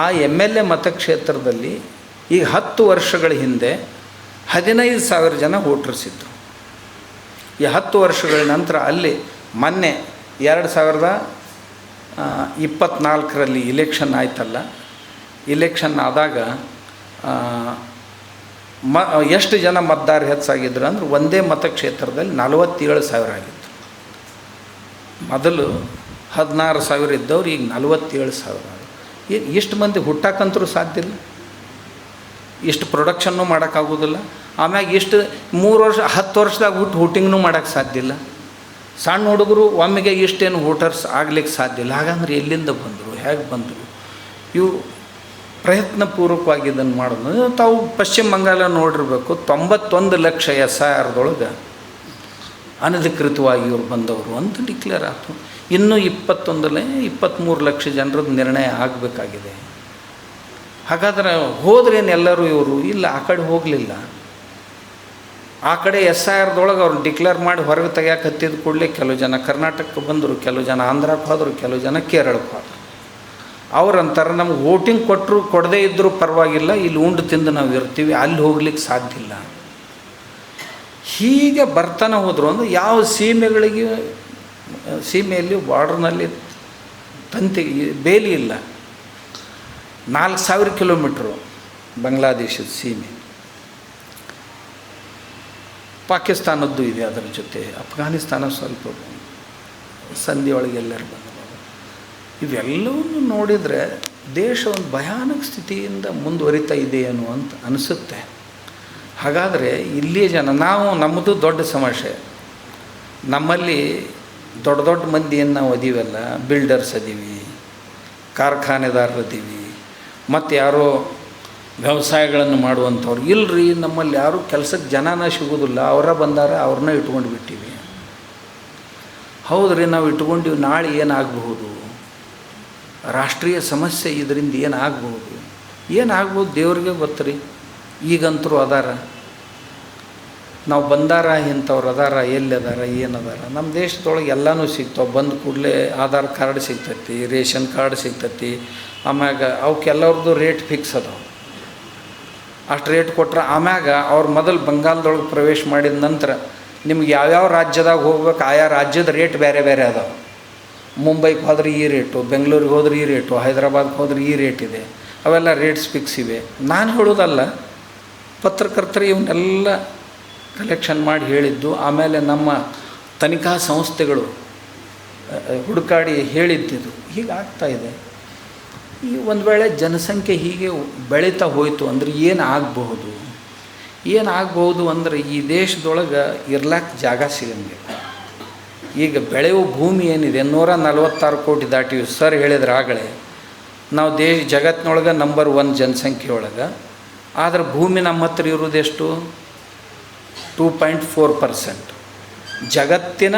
ಆ MLA ಮತಕ್ಷೇತ್ರದಲ್ಲಿ ಈಗ 10 ವರ್ಷಗಳ ಹಿಂದೆ 15,000 ಜನ ವೋಟರ್ಸ್ ಇದ್ದರು. ಈ 10 ವರ್ಷಗಳ ನಂತರ ಅಲ್ಲಿ ಮೊನ್ನೆ 2024ರಲ್ಲಿ ಇಲೆಕ್ಷನ್ ಆಯ್ತಲ್ಲ, ಇಲೆಕ್ಷನ್ ಆದಾಗ ಎಷ್ಟು ಜನ ಮತದಾರ ಹೆಚ್ಚಾಗಿದ್ರು ಅಂದ್ರೆ ಒಂದೇ ಮತಕ್ಷೇತ್ರದಲ್ಲಿ 47,000 ಆಗಿತ್ತು. ಮೊದಲು 16,000 ಇದ್ದವ್ರು ಈಗ 47,000. ಇಷ್ಟು ಮಂದಿ ಹುಟ್ಟಾಕಂತರೂ ಸಾಧ್ಯ ಇಲ್ಲ, ಇಷ್ಟು ಪ್ರೊಡಕ್ಷನ್ನು ಮಾಡೋಕ್ಕಾಗೋದಿಲ್ಲ. ಆಮ್ಯಾಗ ಇಷ್ಟು 3 ವರ್ಷ 10 ವರ್ಷದಾಗ ವೋಟಿಂಗ್ನೂ ಮಾಡೋಕ್ಕೆ ಸಾಧ್ಯ ಇಲ್ಲ. ಸಣ್ಣ ಹುಡುಗರು ಒಮ್ಮೆಗೆ ಇಷ್ಟೇನು ವೋಟರ್ಸ್ ಆಗ್ಲಿಕ್ಕೆ ಸಾಧ್ಯ ಇಲ್ಲ. ಹಾಗಂದ್ರೆ ಎಲ್ಲಿಂದ ಬಂದರು, ಹೇಗೆ ಬಂದರು? ಇವು ಪ್ರಯತ್ನಪೂರ್ವಕವಾಗಿ ಇದನ್ನು ಮಾಡೋದು. ತಾವು ಪಶ್ಚಿಮ ಬಂಗಾಳ ನೋಡಿರ್ಬೇಕು, 91 ಲಕ್ಷ SIRದೊಳಗೆ ಅನಧಿಕೃತವಾಗಿ ಇವ್ರು ಬಂದವರು ಅಂತ ಡಿಕ್ಲೇರ್ ಆಯಿತು. ಇನ್ನೂ 23 ಲಕ್ಷ ಜನರದ್ದು ನಿರ್ಣಯ ಆಗಬೇಕಾಗಿದೆ. ಹಾಗಾದ್ರೆ ಹೋದ್ರೇನು ಎಲ್ಲರೂ ಇವರು? ಇಲ್ಲ, ಆ ಕಡೆ ಹೋಗಲಿಲ್ಲ. ಆ ಕಡೆ SIRದೊಳಗೆ ಅವ್ರು ಡಿಕ್ಲೇರ್ ಮಾಡಿ ಹೊರಗೆ ತೆಗಿಯಕ್ಕೆ ಹತ್ತಿದ ಕೂಡಲೇ ಕೆಲವು ಜನ ಕರ್ನಾಟಕಕ್ಕೆ ಬಂದರು, ಕೆಲವು ಜನ ಆಂಧ್ರಕ್ಕೆ ಹೋದರು, ಕೆಲವು ಜನ ಕೇರಳಕ್ಕೆ ಹೋದರು. ಅವ್ರಂತಾರೆ ನಮ್ಗೆ ವೋಟಿಂಗ್ ಕೊಟ್ಟರು ಕೊಡದೇ ಇದ್ದರೂ ಪರವಾಗಿಲ್ಲ, ಇಲ್ಲಿ ಉಂಡು ತಿಂದು ನಾವು ಇರ್ತೀವಿ, ಅಲ್ಲಿ ಹೋಗ್ಲಿಕ್ಕೆ ಸಾಧ್ಯ ಇಲ್ಲ. ಹೀಗೆ ಬರ್ತಾನೆ ಹೋದರು. ಅಂದರೆ ಯಾವ ಸೀಮೆಯಲ್ಲಿ ಬಾರ್ಡ್ರ್ನಲ್ಲಿ ತಂತಿ ಬೇಲಿ ಇಲ್ಲ. 4,000 ಕಿಲೋಮೀಟ್ರು ಬಾಂಗ್ಲಾದೇಶದ ಸೀಮೆ, ಪಾಕಿಸ್ತಾನದ್ದು ಇದೆ, ಅದರ ಜೊತೆ ಅಫ್ಘಾನಿಸ್ತಾನ ಸ್ವಲ್ಪ ಸಂಧಿಯೊಳಗೆ ಎಲ್ಲರೂ ಬಂದರು. ಇವೆಲ್ಲವನ್ನು ನೋಡಿದರೆ ದೇಶ ಒಂದು ಭಯಾನಕ ಸ್ಥಿತಿಯಿಂದ ಮುಂದುವರಿತಾ ಇದೆಯೇನೋ ಅಂತ ಅನಿಸುತ್ತೆ. ಹಾಗಾದರೆ ಇಲ್ಲಿಯ ಜನ, ನಮ್ಮದು ದೊಡ್ಡ ಸಮಸ್ಯೆ. ನಮ್ಮಲ್ಲಿ ದೊಡ್ಡ ದೊಡ್ಡ ಮಂದಿ ಏನು ನಾವು ಅದೀವಲ್ಲ, ಬಿಲ್ಡರ್ಸ್ ಅದೀವಿ, ಕಾರ್ಖಾನೆದಾರರು ಅದೀವಿ, ಮತ್ತು ಯಾರೋ ವ್ಯವಸಾಯಗಳನ್ನು ಮಾಡುವಂಥವ್ರು ಇಲ್ಲರಿ. ನಮ್ಮಲ್ಲಿ ಯಾರೂ ಕೆಲಸಕ್ಕೆ ಜನನ ಸಿಗೋದಿಲ್ಲ, ಅವರ ಬಂದಾರ, ಅವ್ರನ್ನ ಇಟ್ಕೊಂಡು ಬಿಟ್ಟಿವಿ. ಹೌದ್ರಿ, ನಾವು ಇಟ್ಕೊಂಡಿವಿ, ನಾಳೆ ಏನಾಗಬಹುದು? ರಾಷ್ಟ್ರೀಯ ಸಮಸ್ಯೆ ಇದರಿಂದ ಏನಾಗ್ಬೋದು ದೇವ್ರಿಗೆ ಗೊತ್ತರಿ. ಈಗಂತರೂ ಅದಾರ, ನಾವು ಬಂದಾರ, ಇಂಥವ್ರು ಅದಾರ, ಎಲ್ಲಿ ಅದಾರ, ಏನದಾರ. ನಮ್ಮ ದೇಶದೊಳಗೆ ಎಲ್ಲನೂ ಸಿಗ್ತಾವೆ. ಬಂದ ಕೂಡಲೇ ಆಧಾರ್ ಕಾರ್ಡ್ ಸಿಗ್ತೈತಿ, ರೇಷನ್ ಕಾರ್ಡ್ ಸಿಗ್ತೈತಿ. ಆಮ್ಯಾಗ ಅವಕ್ಕೆಲ್ಲವ್ರದ್ದು ರೇಟ್ ಫಿಕ್ಸ್ ಅದಾವೆ. ಅಷ್ಟು ರೇಟ್ ಕೊಟ್ರೆ ಆಮ್ಯಾಗ ಅವ್ರು ಮೊದಲು ಬಂಗಾಲದೊಳಗೆ ಪ್ರವೇಶ ಮಾಡಿದ ನಂತರ ನಿಮ್ಗೆ ಯಾವ್ಯಾವ ರಾಜ್ಯದಾಗ ಹೋಗ್ಬೇಕು ಆಯಾ ರಾಜ್ಯದ ರೇಟ್ ಬೇರೆ ಬೇರೆ ಅದಾವೆ. ಮುಂಬೈಗೆ ಹೋದ್ರೆ ಈ ರೇಟು, ಬೆಂಗಳೂರಿಗೆ ಹೋದ್ರೆ ಈ ರೇಟು, ಹೈದರಾಬಾದ್ಗೆ ಹೋದ್ರೆ ಈ ರೇಟ್ ಇದೆ. ಅವೆಲ್ಲ ರೇಟ್ಸ್ ಫಿಕ್ಸ್ ಇವೆ. ನಾನು ಹೇಳೋದಲ್ಲ, ಪತ್ರಕರ್ತರು ಇವನ್ನೆಲ್ಲ ಕಲೆಕ್ಷನ್ ಮಾಡಿ ಹೇಳಿದ್ದು. ಆಮೇಲೆ ನಮ್ಮ ತನಿಖಾ ಸಂಸ್ಥೆಗಳು ಹುಡುಕಾಡಿ ಹೇಳಿದ್ದಿದ್ದು. ಹೀಗಾಗ್ತಾಯಿದೆ. ಈ ಒಂದು ವೇಳೆ ಜನಸಂಖ್ಯೆ ಹೀಗೆ ಬೆಳೀತಾ ಹೋಯಿತು ಅಂದರೆ ಏನಾಗಬಹುದು ಅಂದರೆ ಈ ದೇಶದೊಳಗೆ ಇರ್ಲಾಕ ಜಾಗ ಸಿಗಂಗಿಲ್ಲ. ಈಗ ಬೆಳೆಯುವ ಭೂಮಿ ಏನಿದೆ 146 ಕೋಟಿ ದಾಟಿವಿ. ಸರ್ ಹೇಳಿದ್ರೆ ಆಗಲೇ ನಾವು ಜಗತ್ತಿನೊಳಗೆ ನಂಬರ್ 1 ಜನಸಂಖ್ಯೆ ಒಳಗೆ. ಆದರೆ ಭೂಮಿ ನಮ್ಮ ಹತ್ರ ಇರೋದೆಷ್ಟು? 2.4%. ಜಗತ್ತಿನ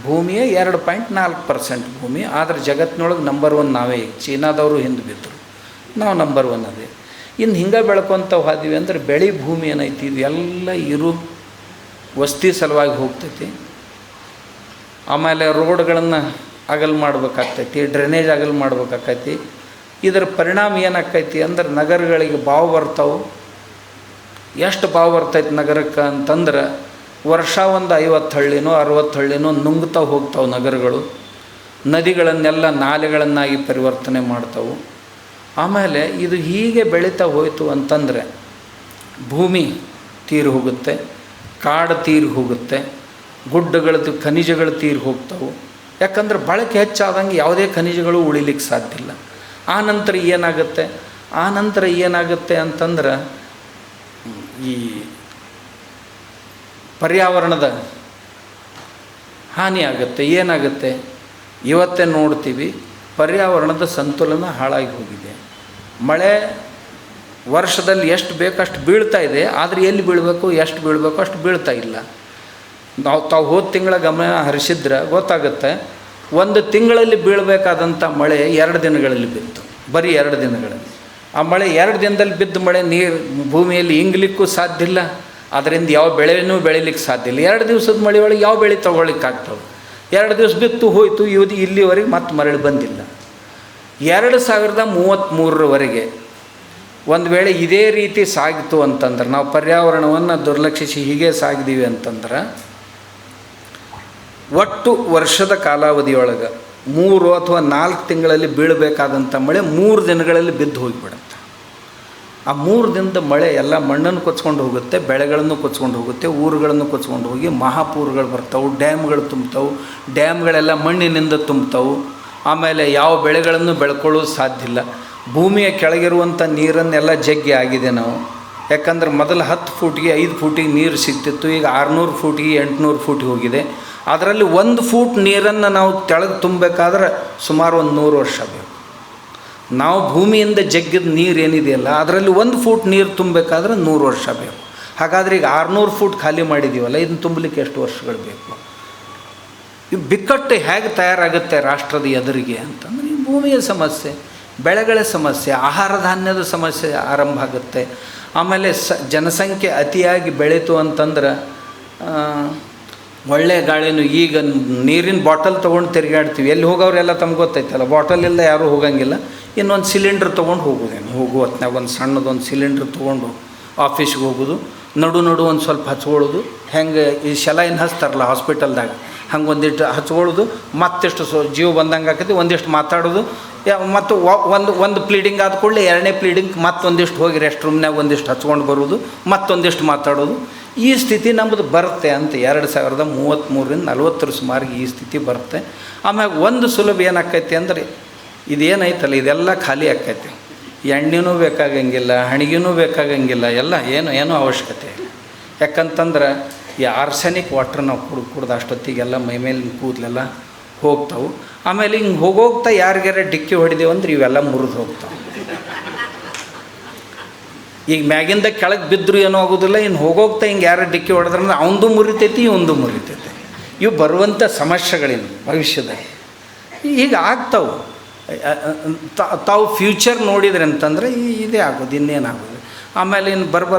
ಭೂಮಿಯ 2.4% ಭೂಮಿ. ಆದರೆ ಜಗತ್ತಿನೊಳಗೆ ನಂಬರ್ 1 ನಾವೇ. ಚೀನಾದವರು ಹಿಂದೆ ಬಿದ್ದರು, ನಾವು ನಂಬರ್ 1 ಅದೇ. ಇನ್ನು ಹಿಂಗೆ ಬೆಳ್ಕೊತ ಹೋದ್ವಿ ಅಂದರೆ ಬೆಳೆ ಭೂಮಿ ಏನೈತಿ ಇದೆಲ್ಲ ಇರು ವಸ್ತಿ ಸಲುವಾಗಿ ಹೋಗ್ತೈತಿ. ಆಮೇಲೆ ರೋಡ್ಗಳನ್ನು ಅಗಲ್ ಮಾಡ್ಬೇಕಾಗ್ತೈತಿ, ಡ್ರೈನೇಜ್ ಅಗಲ್ ಮಾಡ್ಬೇಕಾಕೈತಿ. ಇದರ ಪರಿಣಾಮ ಏನಾಕೈತಿ ಅಂದ್ರೆ ನಗರಗಳಿಗೆ ಬಾವು ಬರ್ತಾವೆ. ಎಷ್ಟು ಬಾವು ಬರ್ತೈತಿ ನಗರಕ್ಕೆ ಅಂತಂದ್ರೆ ವರ್ಷ ಒಂದು 50 ಹಳ್ಳಿನೋ 60 ಹಳ್ಳಿನೋ ನುಂಗ್ತಾ ಹೋಗ್ತಾವೆ ನಗರಗಳು. ನದಿಗಳನ್ನೆಲ್ಲ ನಾಲೆಗಳನ್ನಾಗಿ ಪರಿವರ್ತನೆ ಮಾಡ್ತಾವೆ. ಆಮೇಲೆ ಇದು ಹೀಗೆ ಬೆಳೀತಾ ಹೋಯಿತು ಅಂತಂದರೆ ಭೂಮಿ ತೀರಿ ಹೋಗುತ್ತೆ, ಕಾಡು ತೀರಿ ಹೋಗುತ್ತೆ, ಗುಡ್ಡಗಳದ್ದು ಖನಿಜಗಳು ತೀರಿ ಹೋಗ್ತಾವೆ. ಯಾಕಂದ್ರೆ ಬಳಕೆ ಹೆಚ್ಚಾದಂಗೆ ಯಾವುದೇ ಖನಿಜಗಳು ಉಳಿಲಿಕ್ಕೆ ಸಾಧ್ಯ ಇಲ್ಲ. ಆ ನಂತರ ಏನಾಗುತ್ತೆ ಅಂತಂದ್ರೆ ಈ ಪರ್ಯಾವರಣದ ಹಾನಿ ಆಗುತ್ತೆ. ಏನಾಗುತ್ತೆ, ಇವತ್ತೇ ನೋಡ್ತೀವಿ ಪರ್ಯಾವರಣದ ಸಂತುಲನ ಹಾಳಾಗಿ ಹೋಗಿದೆ. ಮಳೆ ವರ್ಷದಲ್ಲಿ ಎಷ್ಟು ಬೇಕಷ್ಟು ಬೀಳ್ತಾ ಇದೆ, ಆದರೆ ಎಲ್ಲಿ ಬೀಳಬೇಕು, ಎಷ್ಟು ಬೀಳಬೇಕು ಅಷ್ಟು ಬೀಳ್ತಾ ಇಲ್ಲ. ತಾವು ಹೋದ ತಿಂಗಳ ಗಮನ ಹರಿಸಿದ್ರೆ ಗೊತ್ತಾಗುತ್ತೆ, ಒಂದು ತಿಂಗಳಲ್ಲಿ ಬೀಳಬೇಕಾದಂಥ ಮಳೆ 2 ದಿನಗಳಲ್ಲಿ ಬಿತ್ತು, ಬರೀ 2 ದಿನಗಳಲ್ಲಿ. ಆ ಮಳೆ 2 ದಿನದಲ್ಲಿ ಬಿದ್ದ ಮಳೆ ನೀರು ಭೂಮಿಯಲ್ಲಿ ಇಂಗ್ಲಿಕ್ಕೂ ಸಾಧ್ಯ ಇಲ್ಲ, ಅದರಿಂದ ಯಾವ ಬೆಳೆನೂ ಬೆಳಿಲಿಕ್ಕೆ ಸಾಧ್ಯ ಇಲ್ಲ. 2 ದಿವಸದ ಮಳೆ ಒಳಗೆ ಯಾವ ಬೆಳೆ ತೊಗೊಳ್ಲಿಕ್ಕಾಗ್ತವೆ? 2 ದಿವಸ ಬಿತ್ತು ಹೋಯಿತು, ಇಲ್ಲಿವರೆಗೆ ಮತ್ತೆ ಮರಳಿ ಬಂದಿಲ್ಲ. 2033ರವರೆಗೆ ಒಂದು ವೇಳೆ ಇದೇ ರೀತಿ ಸಾಗಿತು ಅಂತಂದ್ರೆ, ನಾವು ಪರ್ಯಾವರಣವನ್ನು ದುರ್ಲಕ್ಷಿಸಿ ಹೀಗೆ ಸಾಗಿದೀವಿ ಅಂತಂದ್ರೆ, ಒಟ್ಟು ವರ್ಷದ ಕಾಲಾವಧಿಯೊಳಗೆ 3 ಅಥವಾ 4 ತಿಂಗಳಲ್ಲಿ ಬೀಳಬೇಕಾದಂಥ ಮಳೆ 3 ದಿನಗಳಲ್ಲಿ ಬಿದ್ದು ಹೋಗಿಬಿಡುತ್ತೆ. ಆ 3 ದಿನದ ಮಳೆ ಎಲ್ಲ ಮಣ್ಣನ್ನು ಕೊಚ್ಕೊಂಡು ಹೋಗುತ್ತೆ, ಬೆಳೆಗಳನ್ನು ಕೊಚ್ಕೊಂಡು ಹೋಗುತ್ತೆ, ಊರುಗಳನ್ನು ಕೊಚ್ಕೊಂಡು ಹೋಗಿ ಮಹಾಪೂರಗಳು ಬರ್ತಾವೆ, ಡ್ಯಾಮ್ಗಳು ತುಂಬ್ತಾವೆ, ಡ್ಯಾಮ್ಗಳೆಲ್ಲ ಮಣ್ಣಿನಿಂದ ತುಂಬ್ತಾವೆ. ಆಮೇಲೆ ಯಾವ ಬೆಳೆಗಳನ್ನು ಬೆಳ್ಕೊಳ್ಳೋದು ಸಾಧ್ಯ ಇಲ್ಲ. ಭೂಮಿಯ ಕೆಳಗಿರುವಂಥ ನೀರನ್ನೆಲ್ಲ ಜಗ್ಗಿ ಆಗಿದೆ ನಾವು. ಯಾಕಂದ್ರೆ ಮೊದಲು 10 ಫೂಟಿಗೆ 5 ಫೂಟಿಗೆ ನೀರು ಸಿಗ್ತಿತ್ತು, ಈಗ 600 ಫೂಟಿಗೆ 800 ಫೂಟಿಗೆ ಹೋಗಿದೆ. ಅದರಲ್ಲಿ 1 ಫೂಟ್ ನೀರನ್ನು ನಾವು ತೆಳಗೆ ತುಂಬಬೇಕಾದ್ರೆ ಸುಮಾರು ಒಂದು 100 ವರ್ಷ ಬೇಕು. ನಾವು ಭೂಮಿಯಿಂದ ಜಗ್ಗಿದ ನೀರು ಏನಿದೆಯಲ್ಲ ಅದರಲ್ಲಿ 1 ಫೂಟ್ ನೀರು ತುಂಬಬೇಕಾದ್ರೆ 100 ವರ್ಷ ಬೇಕು. ಹಾಗಾದರೆ ಈಗ 600 ಫೂಟ್ ಖಾಲಿ ಮಾಡಿದ್ದೀವಲ್ಲ, ಇದನ್ನು ತುಂಬಲಿಕ್ಕೆ ಎಷ್ಟು ವರ್ಷಗಳು ಬೇಕು? ಈ ಬಿಕ್ಕಟ್ಟು ಹೇಗೆ ತಯಾರಾಗುತ್ತೆ ರಾಷ್ಟ್ರದ ಎದುರಿಗೆ ಅಂತಂದರೆ, ಈ ಭೂಮಿಯ ಸಮಸ್ಯೆ, ಬೆಳೆಗಳ ಸಮಸ್ಯೆ, ಆಹಾರ ಧಾನ್ಯದ ಸಮಸ್ಯೆ ಆರಂಭ ಆಗುತ್ತೆ. ಆಮೇಲೆ ಜನಸಂಖ್ಯೆ ಅತಿಯಾಗಿ ಬೆಳೀತು ಅಂತಂದ್ರೆ ಒಳ್ಳೆ ಗಾಳಿನೂ, ಈಗ ನೀರಿನ ಬಾಟಲ್ ತೊಗೊಂಡು ತಿರುಗಾಡ್ತೀವಿ, ಎಲ್ಲಿ ಹೋಗೋರೆಲ್ಲ ತಮ್ಗೆ ಗೊತ್ತೈತಲ್ಲ, ಬಾಟಲ್ ಇಲ್ಲ ಯಾರೂ ಹೋಗಂಗಿಲ್ಲ. ಇನ್ನೊಂದು ಸಿಲಿಂಡ್ರ್ ತೊಗೊಂಡು ಹೋಗೋದೇನು, ಹೋಗುವ ಹೊತ್ನಾಗ ಒಂದು ಸಣ್ಣದೊಂದು ಸಿಲಿಂಡ್ರ್ ತೊಗೊಂಡು ಆಫೀಸ್ಗೆ ಹೋಗೋದು, ನಡು ಒಂದು ಸ್ವಲ್ಪ ಹಚ್ಕೊಳ್ಳೋದು, ಹೆಂಗೆ ಈ ಶೆಲೈನ್ ಹಚ್ತಾರಲ್ಲ ಹಾಸ್ಪಿಟಲ್ದಾಗ ಹಂಗೆ ಒಂದಿಷ್ಟು ಹಚ್ಕೊಳ್ಳೋದು, ಮತ್ತಿಷ್ಟು ಜೀವ ಬಂದಂಗೆ ಆಕೈತಿ, ಒಂದಿಷ್ಟು ಮಾತಾಡೋದು, ಮತ್ತು ಒಂದು ಪ್ಲೀಡಿಂಗ್ ಆದ ಕೂಡಲೇ 2ನೇ ಪ್ಲೀಡಿಂಗ್ ಮತ್ತೊಂದಿಷ್ಟು ಹೋಗಿ ರೆಸ್ಟ್ ರೂಮ್ನಾಗ ಒಂದಿಷ್ಟು ಹಚ್ಕೊಂಡು ಬರೋದು, ಮತ್ತೊಂದಿಷ್ಟು ಮಾತಾಡೋದು. ಈ ಸ್ಥಿತಿ ನಮ್ಮದು ಬರುತ್ತೆ ಅಂತ 2033ರಿಂದ 40 ಸುಮಾರಿಗೆ ಈ ಸ್ಥಿತಿ ಬರುತ್ತೆ. ಆಮ್ಯಾಗ ಒಂದು ಸುಲಭ ಏನಾಕೈತಿ ಅಂದರೆ, ಇದೇನೈತಲ್ಲ ಇದೆಲ್ಲ ಖಾಲಿ ಆಕೈತಿ. ಎಣ್ಣೆನೂ ಬೇಕಾಗಂಗಿಲ್ಲ, ಹಣಿಗೆನೂ ಬೇಕಾಗಂಗಿಲ್ಲ, ಎಲ್ಲ ಏನೂ ಅವಶ್ಯಕತೆ. ಯಾಕಂತಂದ್ರೆ ಈ ಆರ್ಸೆನಿಕ್ ವಾಟ್ರ್ ನಾವು ಕುಡ್ದು ಅಷ್ಟೊತ್ತಿಗೆಲ್ಲ ಮೈಮೇಲಿನ ಕೂದಲೆಲ್ಲ ಹೋಗ್ತಾವೆ. ಆಮೇಲೆ ಹಿಂಗೆ ಹೋಗೋಗ್ತಾ ಯಾರಿಗಾರ ಡಿಕ್ಕಿ ಹೊಡಿದೇವು ಅಂದ್ರೆ ಇವೆಲ್ಲ ಮುರಿದು ಹೋಗ್ತಾವೆ. ಈಗ ಮ್ಯಾಗಿಂದ ಕೆಳಗೆ ಬಿದ್ದರೂ ಏನೂ ಆಗೋದಿಲ್ಲ, ಇನ್ನು ಹೋಗೋಗ್ತಾ ಹಿಂಗೆ ಯಾರು ಡಿಕ್ಕಿ ಹೊಡೆದ್ರಂದ್ರೆ ಅವನದು ಮುರಿತೈತಿ, ಇವಂದು ಮುರಿತೈತಿ. ಇವು ಬರುವಂಥ ಸಮಸ್ಯೆಗಳಿಂದ ಭವಿಷ್ಯದಲ್ಲಿ ಈಗ ಆಗ್ತಾವೆ. ತಾವು ಫ್ಯೂಚರ್ ನೋಡಿದ್ರೆ ಅಂತಂದರೆ ಇದೇ ಆಗೋದು, ಇನ್ನೇನಾಗೋದು. ಆಮೇಲೆ ಇನ್ನು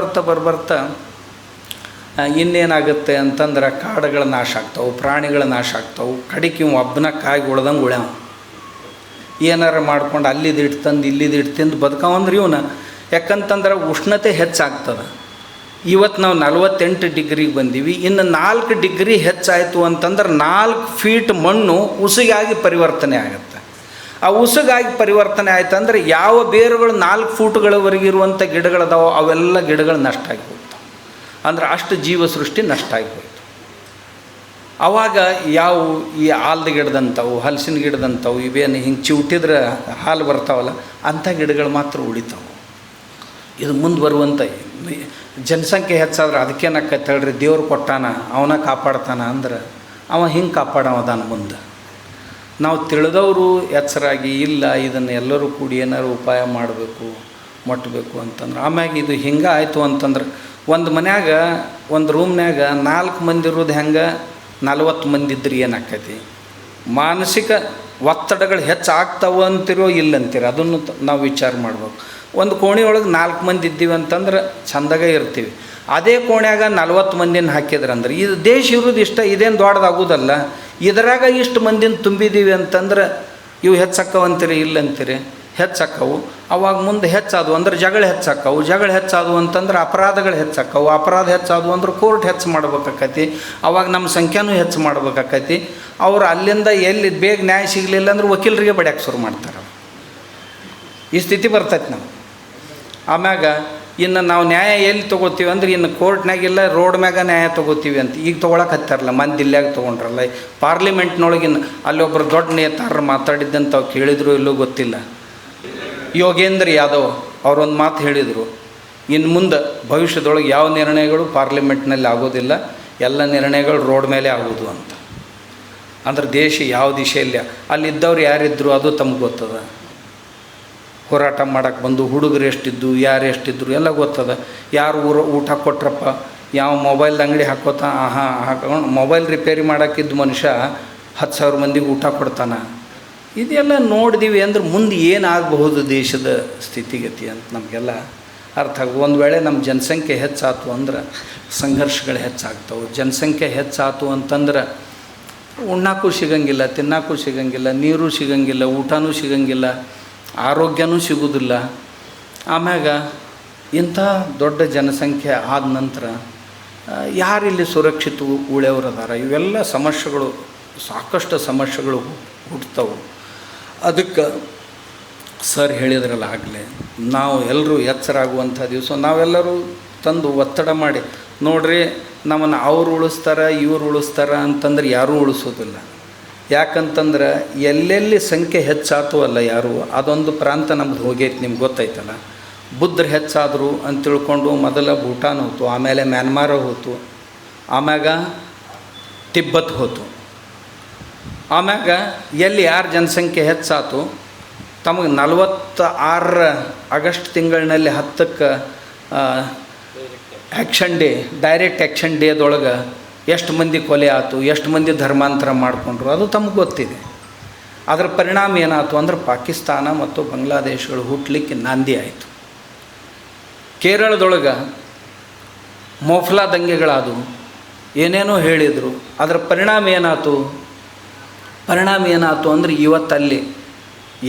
ಬರ್ಬರ್ತಾ ಇನ್ನೇನಾಗುತ್ತೆ ಅಂತಂದ್ರೆ ಕಾಡುಗಳ ನಾಶ ಆಗ್ತಾವೆ, ಪ್ರಾಣಿಗಳ ನಾಶ ಆಗ್ತಾವೆ. ಕಡಿಕೆ ಇವು ಒಬ್ಬನ ಕಾಯಿ ಉಳ್ದಂಗೆ ಉಳ್ಯಾವ, ಏನಾರು ಮಾಡ್ಕೊಂಡು ಅಲ್ಲಿದ್ದು ತಂದು ಇಲ್ಲಿದ್ದು ತಿಂದು ಬದುಕವಂದ್ರೆ ಇವನ. ಯಾಕಂತಂದ್ರೆ ಉಷ್ಣತೆ ಹೆಚ್ಚಾಗ್ತದೆ. ಇವತ್ತು ನಾವು 48 ಡಿಗ್ರಿಗೆ ಬಂದೀವಿ, ಇನ್ನು 4 ಡಿಗ್ರಿ ಹೆಚ್ಚಾಯಿತು ಅಂತಂದ್ರೆ 4 ಫೀಟ್ ಮಣ್ಣು ಉಸುಗಾಗಿ ಪರಿವರ್ತನೆ ಆಗುತ್ತೆ. ಆ ಉಸುಗಾಗಿ ಪರಿವರ್ತನೆ ಆಯ್ತು ಅಂದರೆ ಯಾವ ಬೇರುಗಳು 4 ಫೂಟ್ಗಳವರೆಗೆ ಇರುವಂಥ ಗಿಡಗಳದಾವೋ ಅವೆಲ್ಲ ಗಿಡಗಳು ನಷ್ಟ ಆಗಿ ಹೋಗ್ತಾವೆ. ಅಂದ್ರೆ ಅಷ್ಟು ಜೀವ ಸೃಷ್ಟಿ ನಷ್ಟ ಆಗಿ ಹೋಯ್ತು. ಆವಾಗ ಯಾವ ಈ ಆಲ್ದ ಗಿಡದಂಥವು, ಹಲಸಿನ ಗಿಡದಂಥವು, ಇವೇನು ಹಿಂಗೆ ಚಿವುಟಿದ್ರೆ ಹಾಲು ಬರ್ತಾವಲ್ಲ ಅಂಥ ಗಿಡಗಳು ಮಾತ್ರ ಉಳಿತಾವೆ. ಇದು ಮುಂದೆ ಬರುವಂಥ ಜನಸಂಖ್ಯೆ ಹೆಚ್ಚಾದ್ರೆ ಅದಕ್ಕೇನಾಕೈತೆ ಹೇಳ್ರಿ, ದೇವ್ರು ಕೊಟ್ಟಾನ ಅವನ ಕಾಪಾಡ್ತಾನ ಅಂದ್ರೆ ಅವ ಹಿಂಗೆ ಕಾಪಾಡೋದಾನ ಮುಂದೆ. ನಾವು ತಿಳಿದವರು ಎಚ್ಚರಾಗಿ ಇಲ್ಲ ಇದನ್ನು ಎಲ್ಲರೂ ಕೂಡಿ ಏನಾರು ಉಪಾಯ ಮಾಡಬೇಕು, ಮುಟ್ಟಬೇಕು ಅಂತಂದ್ರೆ. ಆಮ್ಯಾಗ ಇದು ಹಿಂಗೆ ಆಯಿತು ಅಂತಂದ್ರೆ, ಒಂದು ಮನ್ಯಾಗ ಒಂದು ರೂಮ್ನ್ಯಾಗ 4 ಮಂದಿ ಇರೋದು ಹೆಂಗೆ, 40 ಮಂದಿ ಇದ್ರೆ ಏನಾಕೈತಿ? ಮಾನಸಿಕ ಒತ್ತಡಗಳು ಹೆಚ್ಚಾಗ್ತಾವ ಅಂತಿರೋ ಇಲ್ಲಂತೀರ, ಅದನ್ನು ನಾವು ವಿಚಾರ ಮಾಡ್ಬೇಕು. ಒಂದು ಕೋಣೆಯೊಳಗೆ 4 ಮಂದಿ ಇದ್ದೀವಿ ಅಂತಂದ್ರೆ ಚಂದಾಗೆ ಇರ್ತೀವಿ. ಅದೇ ಕೋಣ್ಯಾಗ 40 ಮಂದಿನ ಹಾಕಿದ್ರಂದ್ರೆ ಇದು ದೇಶ ಇರೋದು ಇಷ್ಟ, ಇದೇನು ದೊಡ್ಡದಾಗೋದಲ್ಲ. ಇದರಾಗ ಇಷ್ಟು ಮಂದಿನ ತುಂಬಿದ್ದೀವಿ ಅಂತಂದ್ರೆ ಇವು ಹೆಚ್ಚಕ್ಕವಂತೀರಿ ಇಲ್ಲಂತೀರಿ, ಹೆಚ್ಚಕ್ಕವು. ಅವಾಗ ಮುಂದೆ ಹೆಚ್ಚಾದವು ಅಂದ್ರೆ ಜಗಳ ಹೆಚ್ಚಾಕ್ಕವು, ಜಗಳ ಹೆಚ್ಚಾದವು ಅಂತಂದ್ರೆ ಅಪರಾಧಗಳು ಹೆಚ್ಚಾಕ್ಕವು, ಅಪರಾಧ ಹೆಚ್ಚಾದವು ಅಂದ್ರೆ ಕೋರ್ಟ್ ಹೆಚ್ಚು ಮಾಡ್ಬೇಕಾಕತಿ. ಅವಾಗ ನಮ್ಮ ಸಂಖ್ಯಾನೂ ಹೆಚ್ಚು ಮಾಡ್ಬೇಕಾಕತಿ. ಅವ್ರು ಅಲ್ಲಿಂದ ಎಲ್ಲಿ ಬೇಗ ನ್ಯಾಯ ಸಿಗಲಿಲ್ಲ ಅಂದ್ರೆ ವಕೀಲರಿಗೆ ಬಡಿಯೋಕೆ ಶುರು ಮಾಡ್ತಾರೆ. ಈ ಸ್ಥಿತಿ ಬರ್ತೈತೆ ನಾವು. ಆಮ್ಯಾಗ ಇನ್ನು ನಾವು ನ್ಯಾಯ ಎಲ್ಲಿ ತೊಗೋತೀವಿ ಅಂದ್ರೆ ಇನ್ನು ಕೋರ್ಟ್ನಾಗಿಲ್ಲ ರೋಡ್ ಮ್ಯಾಗ ನ್ಯಾಯ ತೊಗೋತೀವಿ ಅಂತ ಈಗ ತೊಗೊಳಕ್ಕೆ ಹತ್ತಾರಲ್ಲ. ಮಂದಿ ದಿಲ್ಲ್ಯಾಗ ತೊಗೊಂಡ್ರಲ್ಲ, ಪಾರ್ಲಿಮೆಂಟ್ನೊಳಗಿನ ಅಲ್ಲೊಬ್ಬರು ದೊಡ್ಡ ನೇತಾರರು ಮಾತಾಡಿದ್ದಂತ ಅವ್ರು ಕೇಳಿದ್ರು ಇಲ್ಲೂ ಗೊತ್ತಿಲ್ಲ. ಯೋಗೇಂದ್ರ ಯಾದವ್ ಅವರೊಂದು ಮಾತು ಹೇಳಿದರು, ಇನ್ನು ಮುಂದೆ ಭವಿಷ್ಯದೊಳಗೆ ಯಾವ ನಿರ್ಣಯಗಳು ಪಾರ್ಲಿಮೆಂಟ್ನಲ್ಲಿ ಆಗೋದಿಲ್ಲ, ಎಲ್ಲ ನಿರ್ಣಯಗಳು ರೋಡ್ ಮೇಲೆ ಆಗೋದು ಅಂತ. ಅಂದ್ರೆ ದೇಶ ಯಾವ ದಿಶೆಯಲ್ಲಿ ಅಲ್ಲಿದ್ದವ್ರು ಯಾರಿದ್ರು ಅದು ತಮಗೆ ಗೊತ್ತದ. ಹೋರಾಟ ಮಾಡೋಕ್ಕೆ ಬಂದು ಹುಡುಗರು ಎಷ್ಟಿದ್ದು ಯಾರು ಎಷ್ಟಿದ್ರು ಎಲ್ಲ ಗೊತ್ತದ. ಯಾರು ಊಟ ಕೊಟ್ರಪ್ಪ, ಯಾವ ಮೊಬೈಲ್ದ ಅಂಗಡಿ ಹಾಕೋತ ಹಾಕೊಂಡು ಮೊಬೈಲ್ ರಿಪೇರಿ ಮಾಡೋಕ್ಕಿದ್ದ ಮನುಷ್ಯ 10,000 ಮಂದಿಗೆ ಊಟ ಕೊಡ್ತಾನೆ. ಇದೆಲ್ಲ ನೋಡಿದೀವಿ ಅಂದ್ರೆ ಮುಂದೆ ಏನಾಗಬಹುದು ದೇಶದ ಸ್ಥಿತಿಗತಿ ಅಂತ ನಮಗೆಲ್ಲ ಅರ್ಥ ಆಗ. ಒಂದು ವೇಳೆ ನಮ್ಮ ಜನಸಂಖ್ಯೆ ಹೆಚ್ಚಾತು ಅಂದ್ರೆ ಸಂಘರ್ಷಗಳು ಹೆಚ್ಚಾಗ್ತವೆ. ಜನಸಂಖ್ಯೆ ಹೆಚ್ಚಾತು ಅಂತಂದ್ರೆ ಉಣ್ಣಕ್ಕೂ ಸಿಗಂಗಿಲ್ಲ, ತಿನ್ನಕ್ಕೂ ಸಿಗಂಗಿಲ್ಲ, ನೀರು ಸಿಗಂಗಿಲ್ಲ, ಊಟನೂ ಸಿಗಂಗಿಲ್ಲ, ಆರೋಗ್ಯನೂ ಸಿಗೋದಿಲ್ಲ. ಆಮ್ಯಾಗ ಇಂಥ ದೊಡ್ಡ ಜನಸಂಖ್ಯೆ ಆದ ನಂತರ ಯಾರಿಲ್ಲಿ ಸುರಕ್ಷಿತ ಉಳಿಯೋರದಾರ? ಇವೆಲ್ಲ ಸಮಸ್ಯೆಗಳು, ಸಾಕಷ್ಟು ಸಮಸ್ಯೆಗಳು ಹುಟ್ಟುತ್ತವೆ. ಅದಕ್ಕೆ ಸರ್ ಹೇಳಿದ್ರಲ್ಲ ಆಗಲೇ, ನಾವು ಎಲ್ಲರೂ ಎಚ್ಚರಾಗುವಂಥ ದಿವಸ ನಾವೆಲ್ಲರೂ ತಂದು ಒತ್ತಡ ಮಾಡಿ ನೋಡ್ರಿ, ನಮ್ಮನ್ನು ಅವ್ರು ಉಳಿಸ್ತಾರೆ ಇವ್ರು ಉಳಿಸ್ತಾರೆ ಅಂತಂದ್ರೆ ಯಾರೂ ಉಳಿಸೋದಿಲ್ಲ. ಯಾಕಂತಂದ್ರೆ ಎಲ್ಲೆಲ್ಲಿ ಸಂಖ್ಯೆ ಹೆಚ್ಚಾತು ಅಲ್ಲ ಯಾರು, ಅದೊಂದು ಪ್ರಾಂತ ನಮ್ದು ಹೋಗೈತೆ, ನಿಮ್ಗೆ ಗೊತ್ತೈತಲ್ಲ. ಬುದ್ಧರು ಹೆಚ್ಚಾದರು ಅಂತ ತಿಳ್ಕೊಂಡು ಮೊದಲ ಭೂಟಾನ್ ಹೋಯ್ತು, ಆಮೇಲೆ ಮ್ಯಾನ್ಮಾರ ಹೋಯ್ತು, ಆಮ್ಯಾಗ ತಿಬ್ಬತ್ ಹೋಯ್ತು. ಆಮ್ಯಾಗ ಎಲ್ಲಿ ಯಾರು ಜನಸಂಖ್ಯೆ ಹೆಚ್ಚಾತು ತಮಗೆ 46 ಆಗಸ್ಟ್ ತಿಂಗಳಿನಲ್ಲಿ 10ಕ್ಕೆ ಆ್ಯಕ್ಷನ್ ಡೇ, ಡೈರೆಕ್ಟ್ ಆ್ಯಕ್ಷನ್ ಡೇದೊಳಗೆ ಎಷ್ಟು ಮಂದಿ ಕೊಲೆ ಆಯಿತು, ಎಷ್ಟು ಮಂದಿ ಧರ್ಮಾಂತರ ಮಾಡಿಕೊಂಡ್ರು ಅದು ತಮಗೆ ಗೊತ್ತಿದೆ. ಅದರ ಪರಿಣಾಮ ಏನಾಯ್ತು ಅಂದ್ರೆ ಪಾಕಿಸ್ತಾನ ಮತ್ತು ಬಾಂಗ್ಲಾದೇಶಗಳು ಹುಟ್ಟಲಿಕ್ಕೆ ನಾಂದಿ ಆಯಿತು. ಕೇರಳದೊಳಗೆ ಮೋಫ್ಲಾ ದಂಗೆಗಳಾದವು, ಏನೇನೋ ಹೇಳಿದರು. ಅದರ ಪರಿಣಾಮ ಏನಾಯ್ತು ಅಂದ್ರೆ ಇವತ್ತಲ್ಲಿ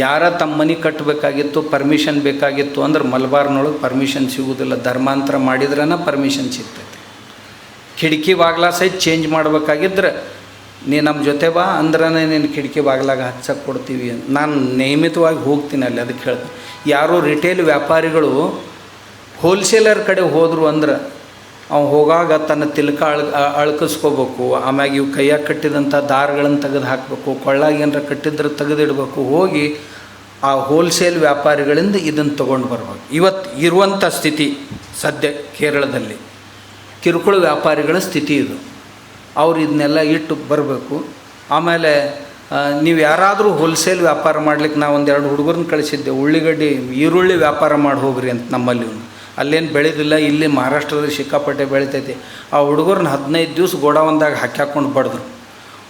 ಯಾರ ತಮ್ಮ ಮನೆ ಕಟ್ಟಬೇಕಾಗಿತ್ತು, ಪರ್ಮಿಷನ್ ಬೇಕಾಗಿತ್ತು ಅಂದ್ರೆ ಮಲಬಾರ್ನೊಳಗೆ ಪರ್ಮಿಷನ್ ಸಿಗೋದಿಲ್ಲ. ಧರ್ಮಾಂತರ ಮಾಡಿದ್ರೇ ಪರ್ಮಿಷನ್ ಸಿಗ್ತೈತೆ. ಕಿಟಕಿ ಬಾಗ್ಲ ಸಹಿತ ಚೇಂಜ್ ಮಾಡಬೇಕಾಗಿದ್ರೆ ನೀ ನಮ್ಮ ಜೊತೆ ಬಾ ಅಂದ್ರೆ ನೀನು ಕಿಟಕಿ ಬಾಗ್ಲಾಗ ಹಚ್ಚಕ್ಕೆ ಕೊಡ್ತೀವಿ ಅಂತ. ನಾನು ನಿಯಮಿತವಾಗಿ ಹೋಗ್ತೀನಿ ಅಲ್ಲಿ. ಅದಕ್ಕೆ ಹೇಳ್ತೀನಿ, ಯಾರೋ ರಿಟೇಲ್ ವ್ಯಾಪಾರಿಗಳು ಹೋಲ್ಸೇಲರ್ ಕಡೆ ಹೋದರು ಅಂದ್ರೆ ಅವ್ನು ಹೋಗಾಗ ತನ್ನ ತಿಲಕ ಅಳ್ಕಿಸ್ಕೋಬೇಕು. ಆಮ್ಯಾಗ ಇವು ಕೈಯಾಗ ಕಟ್ಟಿದಂಥ ದಾರಗಳನ್ನು ತೆಗೆದು ಹಾಕಬೇಕು, ಕೊಳ್ಳಾಗ ಏನಾರ ಕಟ್ಟಿದ್ರೆ ತೆಗೆದಿಡಬೇಕು. ಹೋಗಿ ಆ ಹೋಲ್ಸೇಲ್ ವ್ಯಾಪಾರಿಗಳಿಂದ ಇದನ್ನು ತೊಗೊಂಡು ಬರ್ಬೇಕು. ಇವತ್ತು ಇರುವಂಥ ಸ್ಥಿತಿ ಸದ್ಯ ಕೇರಳದಲ್ಲಿ ಕಿರುಕುಳ ವ್ಯಾಪಾರಿಗಳ ಸ್ಥಿತಿ ಇದು. ಅವ್ರು ಇದನ್ನೆಲ್ಲ ಇಟ್ಟು ಬರಬೇಕು. ಆಮೇಲೆ ನೀವು ಯಾರಾದರೂ ಹೋಲ್ಸೇಲ್ ವ್ಯಾಪಾರ ಮಾಡ್ಲಿಕ್ಕೆ ನಾವು 1-2 ಹುಡುಗರನ್ನ ಕಳಿಸಿದ್ದೆ, ಉಳ್ಳಿಗಡ್ಡಿ ಈರುಳ್ಳಿ ವ್ಯಾಪಾರ ಮಾಡಿ ಹೋಗ್ರಿ ಅಂತ. ನಮ್ಮಲ್ಲಿ ಅಲ್ಲೇನು ಬೆಳೆದಿಲ್ಲ, ಇಲ್ಲಿ ಮಹಾರಾಷ್ಟ್ರದಲ್ಲಿ ಸಿಕ್ಕಾಪಟ್ಟೆ ಬೆಳಿತೈತಿ. ಆ ಹುಡುಗರನ್ನ 15 ದಿವಸ ಗೋಡಾವನ್ದಾಗ ಹಾಕ್ಯಾಕೊಂಡು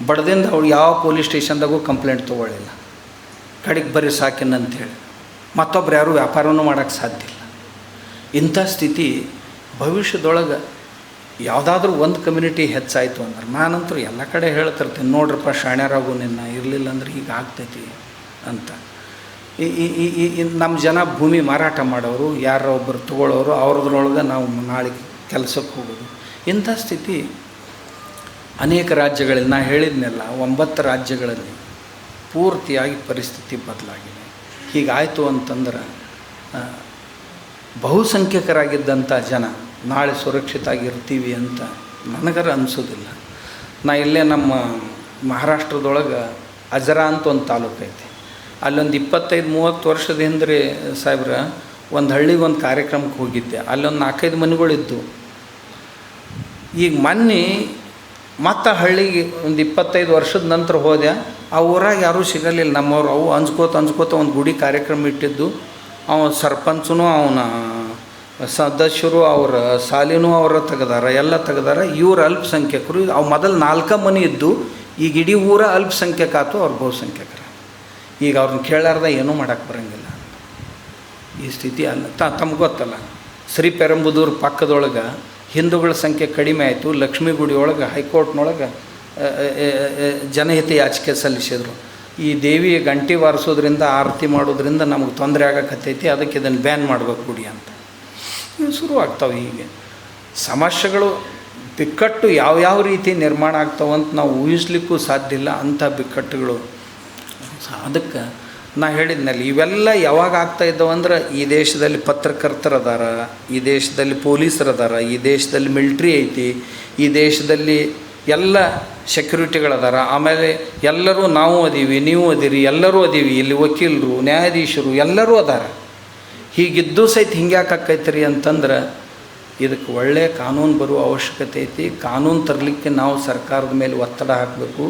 ಬಡ್ದಿಂದ ಅವ್ರು ಯಾವ ಪೊಲೀಸ್ ಸ್ಟೇಷನ್ದಾಗೂ ಕಂಪ್ಲೇಂಟ್ ತೊಗೊಳ್ಳಿಲ್ಲ. ಕಡೆಗೆ ಬರೀ ಸಾಕಿನಂತೇಳಿ ಮತ್ತೊಬ್ರು ಯಾರೂ ವ್ಯಾಪಾರನೂ ಮಾಡೋಕ್ಕೆ ಸಾಧ್ಯ ಇಲ್ಲ. ಇಂಥ ಸ್ಥಿತಿ ಭವಿಷ್ಯದೊಳಗೆ ಯಾವುದಾದ್ರೂ ಒಂದು ಕಮ್ಯುನಿಟಿ ಹೆಚ್ಚಾಯಿತು ಅಂದ್ರೆ ನಾನಂತರೂ ಎಲ್ಲ ಕಡೆ ಹೇಳ್ತಿರ್ತೀನಿ, ನೋಡ್ರಪ್ಪ ಶಾಣ್ಯರಾಗು ನಿನ್ನ, ಇರಲಿಲ್ಲ ಅಂದ್ರೆ ಈಗ ಆಗ್ತೈತಿ ಅಂತ. ಈ ನಮ್ಮ ಜನ ಭೂಮಿ ಮಾರಾಟ ಮಾಡೋರು, ಯಾರೋ ಒಬ್ಬರು ತೊಗೊಳ್ಳೋರು, ಅವ್ರದ್ರೊಳಗೆ ನಾವು ನಾಳೆ ಕೆಲಸಕ್ಕೆ ಹೋಗೋದು. ಇಂಥ ಸ್ಥಿತಿ ಅನೇಕ ರಾಜ್ಯಗಳಲ್ಲಿ, ನಾ ಹೇಳಿದ್ನೆಲ್ಲ 9 ರಾಜ್ಯಗಳಲ್ಲಿ ಪೂರ್ತಿಯಾಗಿ ಪರಿಸ್ಥಿತಿ ಬದಲಾಗಿದೆ. ಹೀಗಾಯಿತು ಅಂತಂದ್ರೆ ಬಹುಸಂಖ್ಯಕರಾಗಿದ್ದಂಥ ಜನ ನಾಳೆ ಸುರಕ್ಷಿತಾಗಿರ್ತೀವಿ ಅಂತ ನನಗರ ಅನಿಸೋದಿಲ್ಲ. ನಾ ಇಲ್ಲೇ ನಮ್ಮ ಮಹಾರಾಷ್ಟ್ರದೊಳಗೆ ಅಜರಾ ಅಂತ ಒಂದು ತಾಲೂಕು ಐತಿ. ಅಲ್ಲೊಂದು 25-30 ವರ್ಷದ ಹಿಂದೆ ಸಾಹೇಬ್ರ ಒಂದು ಹಳ್ಳಿಗೆ ಒಂದು ಕಾರ್ಯಕ್ರಮಕ್ಕೆ ಹೋಗಿದ್ದೆ. ಅಲ್ಲೊಂದು 4-5 ಮನೆಗಳಿದ್ದು. ಈಗ ಮೊನ್ನೆ ಮತ್ತು ಹಳ್ಳಿಗೆ ಒಂದು 25 ವರ್ಷದ ನಂತರ ಹೋದೆ. ಆ ಊರಾಗ ಯಾರೂ ಸಿಗಲಿಲ್ಲ ನಮ್ಮವ್ರು. ಅವು ಅಂಜ್ಕೋತ ಒಂದು ಗುಡಿ ಕಾರ್ಯಕ್ರಮ ಇಟ್ಟಿದ್ದು. ಅವ ಸರ್ಪಂಚನೂ ಅವನ ಸದಸ್ಯರು ಅವರ ಸಾಲಿನೂ ಅವರ ತೆಗೆದಾರ, ಎಲ್ಲ ತೆಗೆದಾರ. ಇವ್ರು ಅಲ್ಪಸಂಖ್ಯಾತರು. ಅವು ಮೊದಲು 4 ಮನೆ ಇದ್ದು, ಈಗ ಇಡೀ ಊರ ಅಲ್ಪಸಂಖ್ಯಾತ ಆಯ್ತು, ಅವ್ರು ಬಹುಸಂಖ್ಯಾತರು. ಈಗ ಅವ್ರನ್ನ ಕೇಳಾರ್ದ ಏನೂ ಮಾಡೋಕ್ಕೆ ಬರೋಂಗಿಲ್ಲ. ಈ ಸ್ಥಿತಿ ಅಲ್ಲ. ತಮ್ಗೆ ಗೊತ್ತಲ್ಲ, ಶ್ರೀಪೆರಂಬುದೂರು ಪಕ್ಕದೊಳಗೆ ಹಿಂದೂಗಳ ಸಂಖ್ಯೆ ಕಡಿಮೆ ಆಯಿತು. ಲಕ್ಷ್ಮೀ ಗುಡಿಯೊಳಗೆ ಹೈಕೋರ್ಟ್ನೊಳಗೆ ಜನಹಿತ ಯಾಚಿಕೆ ಸಲ್ಲಿಸಿದರು. ಈ ದೇವಿ ಗಂಟೆ ಬಾರಿಸೋದ್ರಿಂದ ಆರತಿ ಮಾಡೋದ್ರಿಂದ ನಮಗೆ ತೊಂದರೆ ಆಗಕತ್ತೈತಿ, ಅದಕ್ಕೆ ಇದನ್ನು ಬ್ಯಾನ್ ಮಾಡ್ಬೇಕು ಗುಡಿ ಅಂತ. ಇವು ಶುರುವಾಗ್ತಾವೆ. ಹೀಗೆ ಸಮಸ್ಯೆಗಳು ಬಿಕ್ಕಟ್ಟು ಯಾವ್ಯಾವ ರೀತಿ ನಿರ್ಮಾಣ ಆಗ್ತಾವಂತ ನಾವು ಊಹಿಸ್ಲಿಕ್ಕೂ ಸಾಧ್ಯ ಇಲ್ಲ. ಅಂಥ ಬಿಕ್ಕಟ್ಟುಗಳು. ಅದಕ್ಕೆ ನಾ ಹೇಳಿದ್ನಲ್ಲಿ ಇವೆಲ್ಲ ಯಾವಾಗ ಆಗ್ತಾ ಇದ್ದಾವಂದ್ರೆ, ಈ ದೇಶದಲ್ಲಿ ಪತ್ರಕರ್ತರು ಅದಾರ, ಈ ದೇಶದಲ್ಲಿ ಪೊಲೀಸರು ಅದಾರ, ಈ ದೇಶದಲ್ಲಿ ಮಿಲ್ಟ್ರಿ ಐತಿ, ಈ ದೇಶದಲ್ಲಿ ಎಲ್ಲ ಸೆಕ್ಯೂರಿಟಿಗಳದಾರ, ಆಮೇಲೆ ಎಲ್ಲರೂ ನಾವು ಅದೀವಿ, ನೀವು ಅದೀರಿ, ಎಲ್ಲರೂ ಅದೀವಿ, ಇಲ್ಲಿ ವಕೀಲರು, ನ್ಯಾಯಾಧೀಶರು ಎಲ್ಲರೂ ಅದಾರ. ಹೀಗಿದ್ದು ಸಹಿತ ಹಿಂಗೆ ಯಾಕಾಕೈತ್ರಿ ಅಂತಂದ್ರೆ, ಇದಕ್ಕೆ ಒಳ್ಳೆಯ ಕಾನೂನು ಬರುವ ಅವಶ್ಯಕತೆ ಐತಿ. ಕಾನೂನು ತರಲಿಕ್ಕೆ ನಾವು ಸರ್ಕಾರದ ಮೇಲೆ ಒತ್ತಡ ಹಾಕಬೇಕು.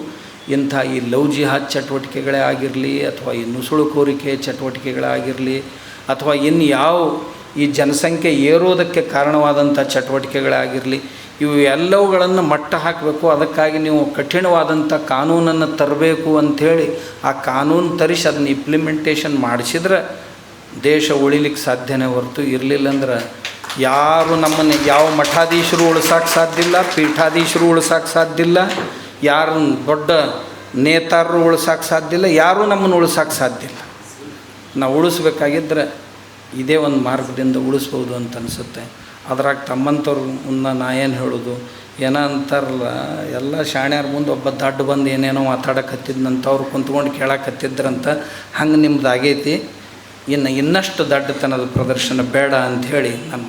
ಇಂಥ ಈ ಲವ್ ಜಿಹಾದ್ ಚಟುವಟಿಕೆಗಳೇ ಆಗಿರಲಿ, ಅಥವಾ ಈ ನುಸುಳುಕೋರಿಕೆ ಚಟುವಟಿಕೆಗಳೇ ಆಗಿರಲಿ, ಅಥವಾ ಇನ್ನು ಯಾವ ಈ ಜನಸಂಖ್ಯೆ ಏರೋದಕ್ಕೆ ಕಾರಣವಾದಂಥ ಚಟುವಟಿಕೆಗಳೇ ಆಗಿರಲಿ, ಇವು ಎಲ್ಲವುಗಳನ್ನು ಮಟ್ಟ ಹಾಕಬೇಕು. ಅದಕ್ಕಾಗಿ ನೀವು ಕಠಿಣವಾದಂಥ ಕಾನೂನನ್ನು ತರಬೇಕು ಅಂಥೇಳಿ ಆ ಕಾನೂನು ತರಿಸಿ ಅದನ್ನ ಇಂಪ್ಲಿಮೆಂಟೇಷನ್ ಮಾಡಿಸಿದ್ರೆ ದೇಶ ಉಳಿಲಿಕ್ಕೆ ಸಾಧ್ಯನೇ ಹೊರತು, ಇರಲಿಲ್ಲ ಅಂದ್ರೆ ಯಾರು ನಮ್ಮನ್ನು ಯಾವ ಮಠಾಧೀಶರು ಉಳಿಸೋಕೆ ಸಾಧ್ಯ ಇಲ್ಲ, ಪೀಠಾಧೀಶರು ಉಳಿಸೋಕೆ ಸಾಧ್ಯ ಇಲ್ಲ, ಯಾರು ದೊಡ್ಡ ನೇತಾರರು ಉಳಿಸೋಕೆ ಸಾಧ್ಯ ಇಲ್ಲ, ಯಾರೂ ನಮ್ಮನ್ನು ಉಳಿಸೋಕೆ ಸಾಧ್ಯ ಇಲ್ಲ. ನಾವು ಉಳಿಸ್ಬೇಕಾಗಿದ್ದರೆ ಇದೇ ಒಂದು ಮಾರ್ಗದಿಂದ ಉಳಿಸ್ಬೋದು ಅಂತ ಅನಿಸುತ್ತೆ. ಅದ್ರಾಗ ತಮ್ಮಂಥವ್ರು ನಾ ಏನು ಹೇಳೋದು, ಏನೋ ಅಂತಾರಲ್ಲ, ಎಲ್ಲ ಶಾಣ್ಯಾರ ಮುಂದೆ ಒಬ್ಬ ದಡ್ಡ ಬಂದು ಏನೇನೋ ಮಾತಾಡಕತ್ತಿದ್ನಂತ ಅವ್ರು ಕುಂತ್ಕೊಂಡು ಕೇಳಕತ್ತಿದ್ರಂತ. ಹಂಗೆ ನಿಮ್ದು ಆಗೈತಿ. ಇನ್ನಷ್ಟು ದಡ್ಡತನದ ಪ್ರದರ್ಶನ ಬೇಡ ಅಂಥೇಳಿ ನನ್ನ